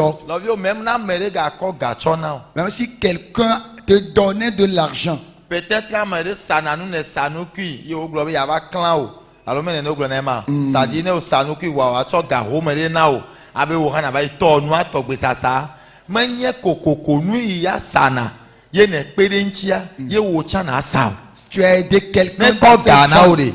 Même si quelqu'un te donnait de l'argent, peut-être que ça n'a nous sanuki yo globe ya va clan o alors mais no glona ma ça dit ne sanuki wa so garo me na o abe wo hana ba to nu atogbe sasa manye kokoko nu ya sana ye ne pere nchia ye wo cha na asa tu as aidé quelqu'un ko gana o de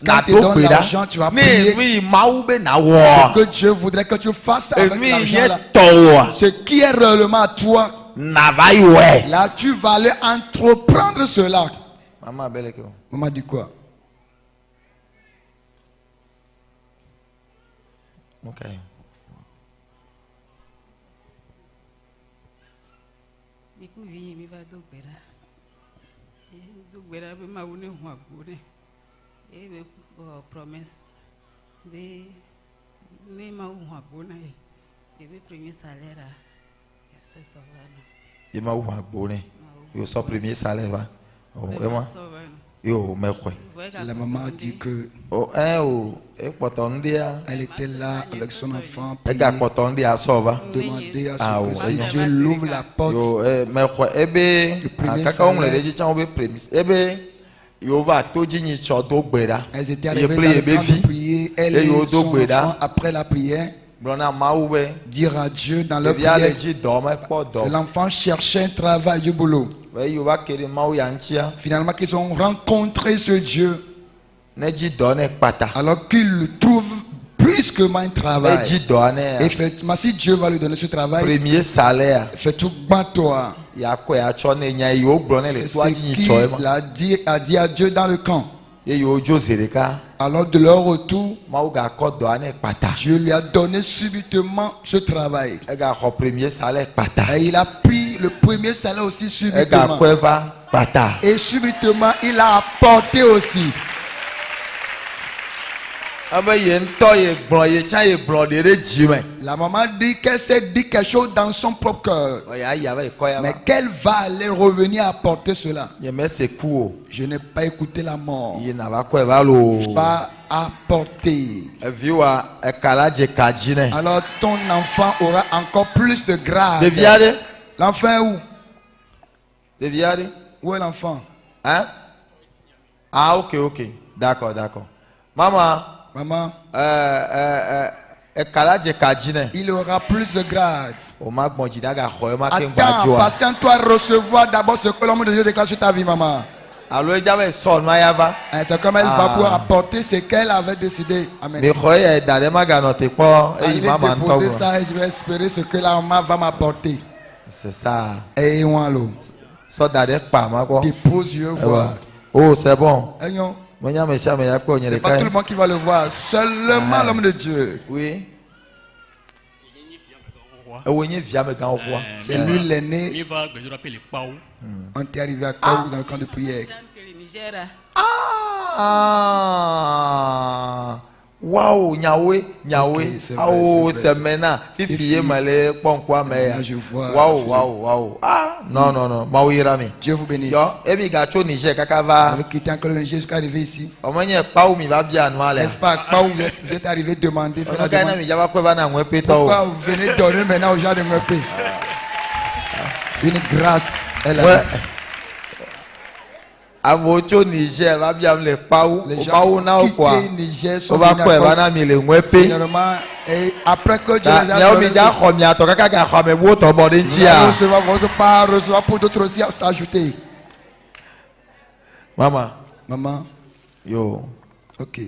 quand tu donnes l'argent, tu vas payer ce que Dieu voudrait que tu fasses avec l'argent. Ce qui est réellement à toi, là tu vas aller entreprendre cela. Maman dit quoi? Ok. Promesse de ma ouagona et le premier salaire il m'a ouagona il son premier salaire va et moi yo mais quoi la maman dit que elle était là avec son enfant demander à ce que si Dieu l'ouvre la porte mais quoi elles étaient arrivées dans le temps de prier. Elle et son enfant, après la prière, dire à Dieu dans leur prière. L'enfant cherchait un travail du boulot. Finalement, qu'ils ont rencontré ce Dieu. Alors qu'ils le trouvent brusquement un travail. Effectivement, si Dieu va lui donner ce travail, premier salaire, fait tout toi. C'est ce qu'il a dit à Dieu dans le camp. Alors de leur retour, Dieu lui a donné subitement ce travail. Et il a pris le premier salaire aussi subitement. Et subitement, il a apporté aussi. La maman dit qu'elle s'est dit quelque chose dans son propre cœur. Mais qu'elle va aller revenir apporter cela. Je n'ai pas écouté la mort. Pas apporter. Alors ton enfant aura encore plus de grâce. L'enfant est où? Où est l'enfant? Hein? Ah ok. D'accord. Maman. Il aura plus de grâce. Attends, patiente-toi à recevoir d'abord ce que l'homme de Dieu déclare sur ta vie, maman. C'est comme elle va pouvoir apporter ce qu'elle avait décidé. Amen. Allez déposer ça et je vais espérer ce que la maman va m'apporter. C'est ça. Et dépose, je vois. Oh, c'est bon. C'est pas tout le monde qui va le voir, seulement l'homme de Dieu. Oui. C'est lui l'aîné. On est arrivé à Kaou dans le camp de prière. Waouh, Nyahweh. C'est maintenant. Je vois. Waouh. Ah, non. Dieu vous bénisse. Avec quitté encore le Niger jusqu'à arriver ici. N'est-ce pas, Kaou, vous êtes arrivé demander. Pourquoi vous venez donner maintenant aux gens de Mwepé? Une grâce, elle a dit. Niger va bien le paou. Les gens quittés Niger sont finalement et après que Dieu les a donné, recevoir votre part, recevoir pour d'autres aussi s'ajouter. Maman. Yo. Ok.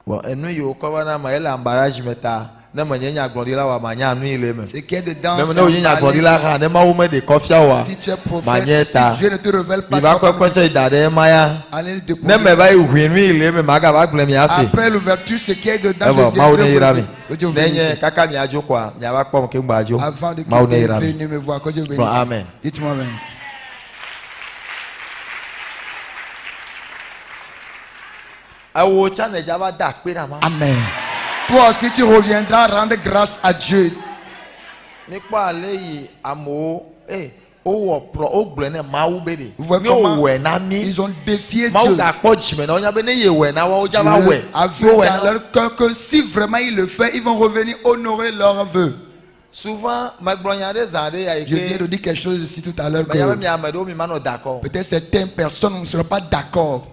Bon, et nous yo quand on a mal l'embarras meta. Ce qui est dedans, si tu es prophète, si Dieu ne te révèle pas, allez le déposer. Après l'ouverture, ce qui est dedans, je viendrai. Avant de quitter, venez me voir, que Dieu bénisse. Amen. Dites-moi amen. Amen. Toi aussi tu reviendras rendre grâce à Dieu. Vous voyez comment ils ont défié Dieu. Dieu a vu dans leur cœur que si vraiment ils le font, ils vont revenir honorer leurs vœux. souvent Je viens de dire quelque chose ici tout à l'heure que peut-être certaines personnes ne seront pas d'accord.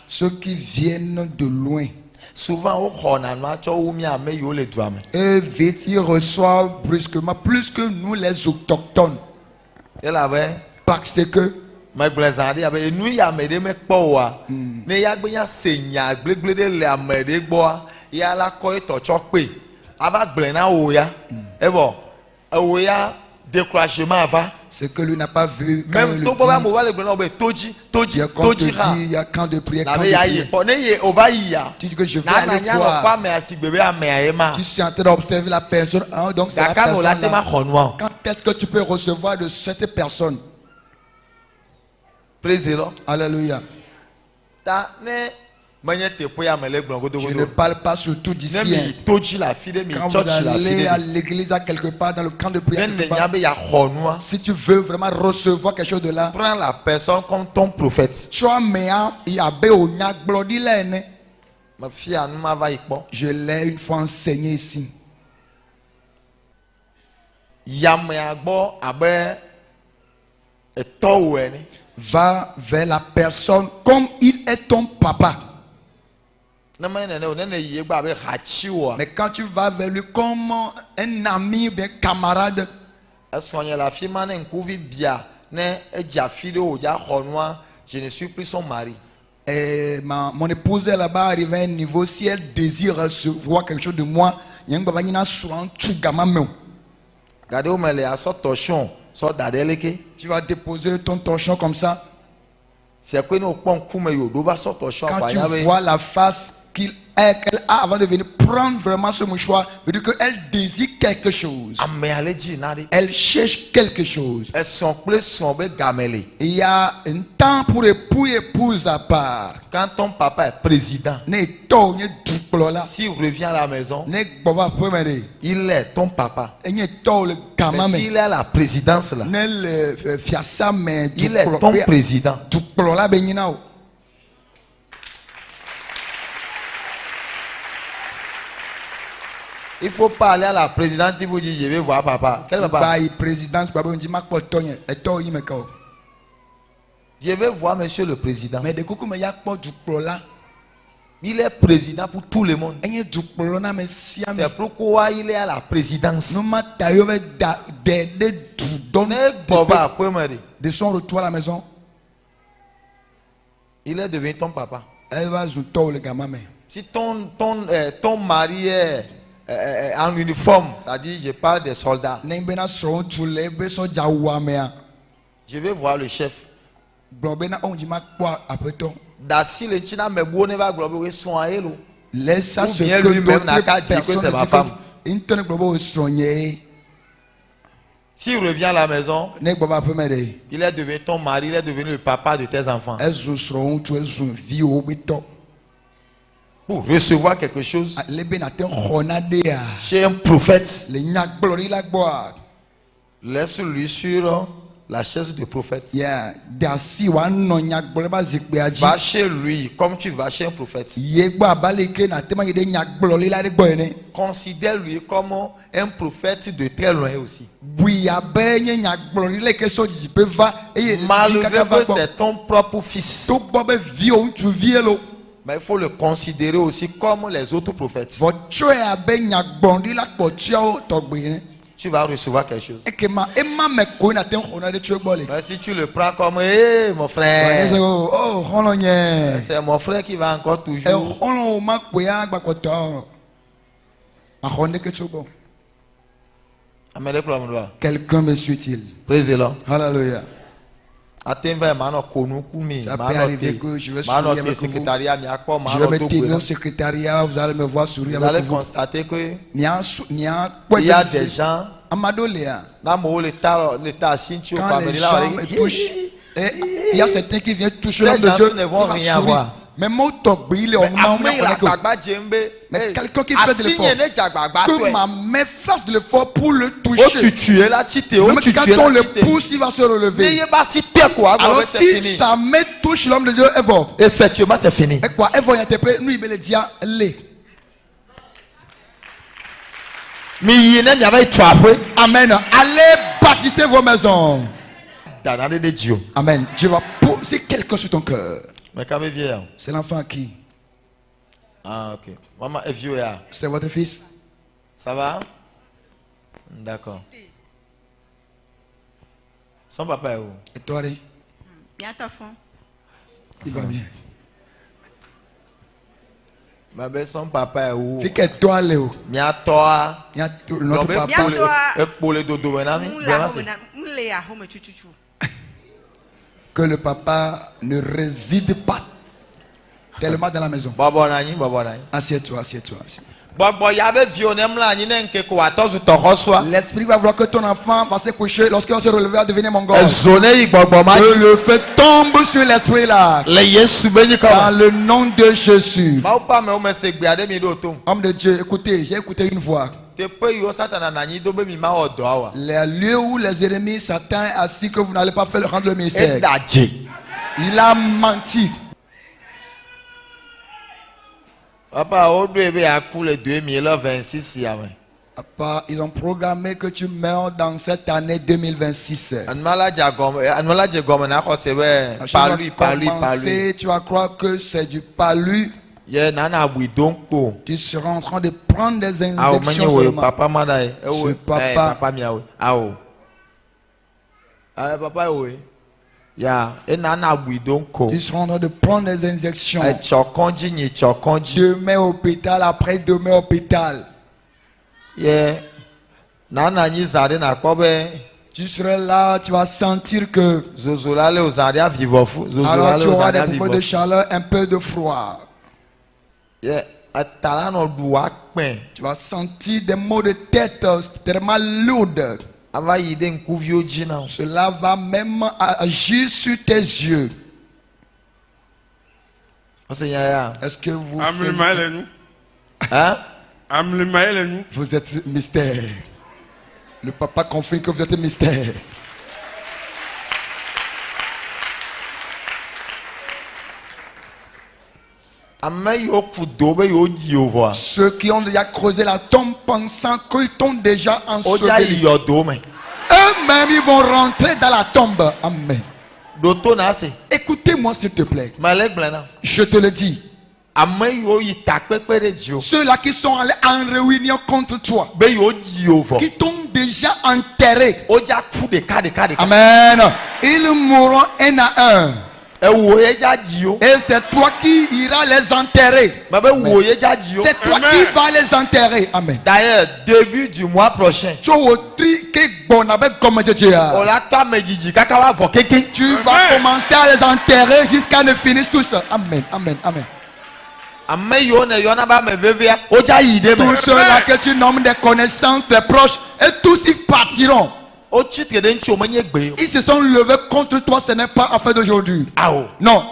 Ceux qui viennent de loin, souvent eux vite ils reçoivent brusquement plus que nous les autochtones. Parce que ce que lui n'a pas vu quand même il quand dit, il y a camp de prière, camp de prière. Tu dis que je vais aller voir. Tu suis en train d'observer la personne. Ah, donc c'est la personne là. Quand est-ce que tu peux recevoir de cette personne? Alléluia. Je ne parle pas surtout d'ici. Quand vous allez à l'église, à quelque part, dans le camp de prière, si tu veux vraiment recevoir quelque chose de là, prends la personne comme ton prophète. Je l'ai une fois enseigné ici. Va vers la personne comme il est ton papa. Mais quand tu vas vers lui comme un ami ou bien camarade, je ne suis plus son mari. Et mon épouse est là-bas arrivée à un niveau, si elle désire recevoir quelque chose de moi, tu vas déposer ton torchon comme ça. Quand tu vois la face qu'elle a avant de venir prendre vraiment ce mouchoir, veut dire qu'elle désire quelque chose. Elle cherche quelque chose. Il y a un temps pour époux et épouse à part. Quand ton papa est président, s'il revient à la maison, il est ton papa. Mais s'il est à la présidence là, il est ton président. Il ne faut pas aller à la présidence si vous dites je vais voir papa. Quel papa? Je vais voir monsieur le président. Il est président pour tout le monde. C'est pourquoi il est à la présidence. De son retour à la maison, il est devenu ton papa. Si ton mari est en uniforme, c'est-à-dire je parle des soldats, je vais voir le chef. Laisse ça se que lui-même n'a qu'à dire que c'est ma femme. S'il revient à la maison, il est devenu ton mari, il est devenu le papa de tes enfants. Pour recevoir quelque chose chez un prophète, laisse-lui sur la chaise du prophète. Va chez lui comme tu vas chez un prophète. Considère-lui comme un prophète de très loin aussi. Malgré que c'est ton propre fils, mais il faut le considérer aussi comme les autres prophètes. Tu vas recevoir quelque chose. Mais si tu le prends comme mon frère, c'est mon frère qui va encore toujours. Quelqu'un me suit-il? Praise the Lord. Hallelujah. Ça peut arriver que je vais sourire avec vous. Je vais me tenir au secrétariat, vous allez me voir sourire avec vous. Vous allez constater que il y a des gens, quand les gens me touchent, il y a certains qui viennent toucher l'homme de Dieu, ne vont rien voir. Mais mon togbe, il est au moment Mais quelqu'un qui fait de l'effort, que ma main fasse de l'effort pour le toucher. Même quand on le pousse, il va se relever. Alors si sa main touche l'homme de Dieu, elle va. Effectivement, c'est fini. Et quoi? Elle va y interpréter. Nous, il me le dit, Amen. Allez bâtissez vos maisons. Amen. Dieu va poser quelqu'un sur ton cœur. C'est l'enfant qui? Ah, ok. Maman est vieux. C'est votre fils? Ça va? D'accord. Son papa est où? Et toi, allez? Il va bien. Ma belle, son papa est où? Fique toi, Léo. Miatoa. Notre papa. Que le papa ne réside pas tellement dans la maison. Assieds-toi, assieds-toi. L'esprit va voir que ton enfant va se coucher lorsqu'il va se relever à devenir mongol. Que le feu tombe sur l'esprit là. Dans le nom de Jésus. Homme de Dieu, écoutez, j'ai écouté une voix. Les lieux où les ennemis Satan est assis que vous n'allez pas faire rendre le ministère. Il a menti. Papa, le 2026. Papa, ils ont programmé que tu meurs dans cette année 2026. Tu vas croire que c'est du palu. Tu seras en train de prendre des injections seulement. Papa. Tu seras en train de prendre des injections. Demain hôpital, après demain hôpital. Tu seras là, tu vas sentir que alors tu auras des problèmes de chaleur, un peu de froid. Tu vas sentir des maux de tête tellement lourds. Cela va même agir sur tes yeux. Est-ce que vous vous êtes mystère? Le papa confirme que vous êtes mystère. Ceux qui ont déjà creusé la tombe pensant qu'ils t'ont déjà enseveli, eux-mêmes ils vont rentrer dans la tombe. Amen. Écoutez-moi s'il te plaît. Je te le dis. Ceux-là qui sont allés en réunion contre toi, qui t'ont déjà enterré. Amen. Ils mourront un à un. Et c'est toi qui iras les enterrer. C'est toi qui vas les enterrer. Amen. D'ailleurs, début du mois prochain, tu vas commencer à les enterrer jusqu'à ne finisse tout ça. Amen. Amen. Amen. Tous ceux-là que tu nommes des connaissances, des proches, et tous ils partiront. Ils se sont levés contre toi, ce n'est pas affaire d'aujourd'hui. Non.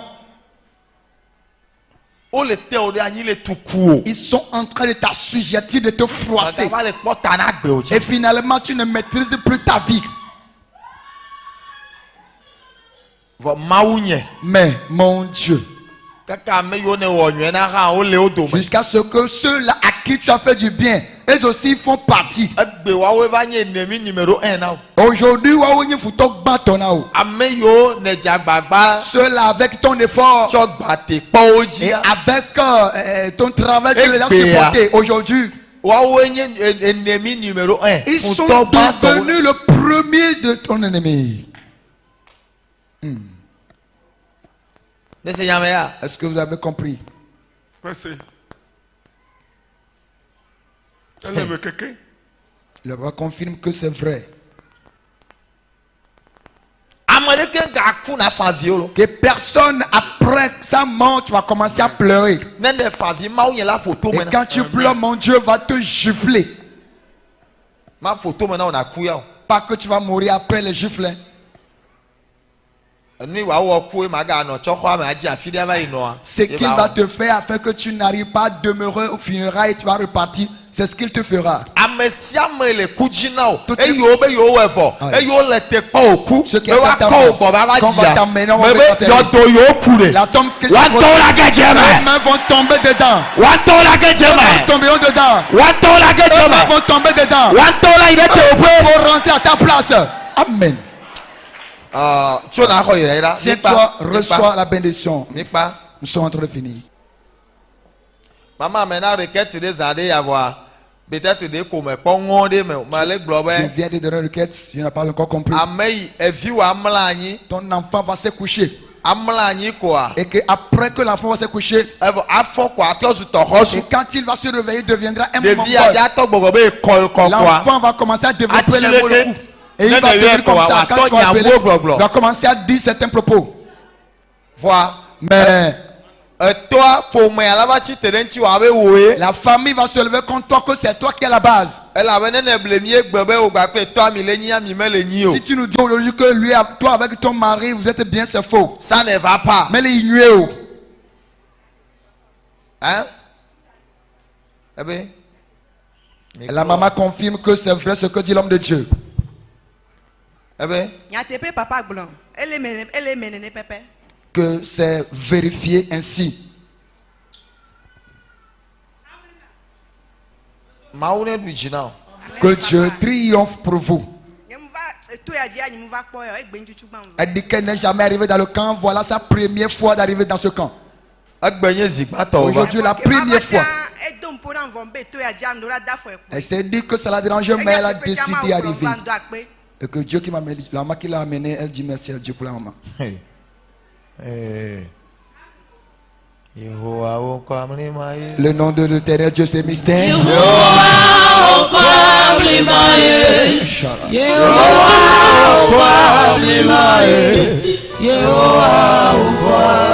Ils sont en train de t'assujettir, de te froisser. Et finalement, tu ne maîtrises plus ta vie. Mais mon Dieu, jusqu'à ce que ceux-là à qui tu as fait du bien, eux aussi font partie. Aujourd'hui, ceux-là avec ton effort et avec ton travail, tu les as supportés. Aujourd'hui, ils sont devenus le premier de ton ennemi. Est-ce que vous avez compris? Le roi confirme que c'est vrai. Que personne après sa mort, tu vas commencer à pleurer. Et quand tu pleures, mon Dieu va te gifler. Pas que tu vas mourir après les gifles. Ce qu'il va te faire afin que tu n'arrives pas à demeurer au funérailles et tu vas repartir, c'est ce qu'il te fera. Ce qui est à ta main, qu'on va t'amener, on va la tombe que les mains vont tomber dedans. Les mains tomberont dedans. Les mains vont tomber dedans. Pour rentrer à ta place. Amen. Tiens-toi, reçois la bénédiction. Nous sommes en train de finir. Maman, maintenant, requête des années à voir. Peut-être des comme Pongo de Malek Globe. Je viens de donner une requête, je n'ai pas encore compris. Ton enfant va se coucher. Et que après que l'enfant va se coucher, et quand il va se réveiller, il deviendra un moment. L'enfant va commencer à développer les mots. Et il va devenir comme ça. Quand tu vas appeler, il va commencer à dire certains propos. Voilà. Mais la famille va se lever contre toi que c'est toi qui es la base. Si tu nous dis aujourd'hui que lui, toi avec ton mari, vous êtes bien, c'est faux. Ça ne va pas. Mais les ignorés. Hein? Et la maman confirme que c'est vrai ce que dit l'homme de Dieu. Que c'est vérifié ainsi. Que Dieu triomphe pour vous. Elle dit qu'elle n'est jamais arrivée dans le camp. Voilà sa première fois d'arriver dans ce camp. Aujourd'hui, la première fois. Elle s'est dit que ça la dérangeait, mais elle a décidé d'y arriver. Et que Dieu qui m'a amené, la maman qui l'a amené, elle dit merci à Dieu pour la maman. Le nom de l'Éternel Dieu, c'est mystère. Yehovah,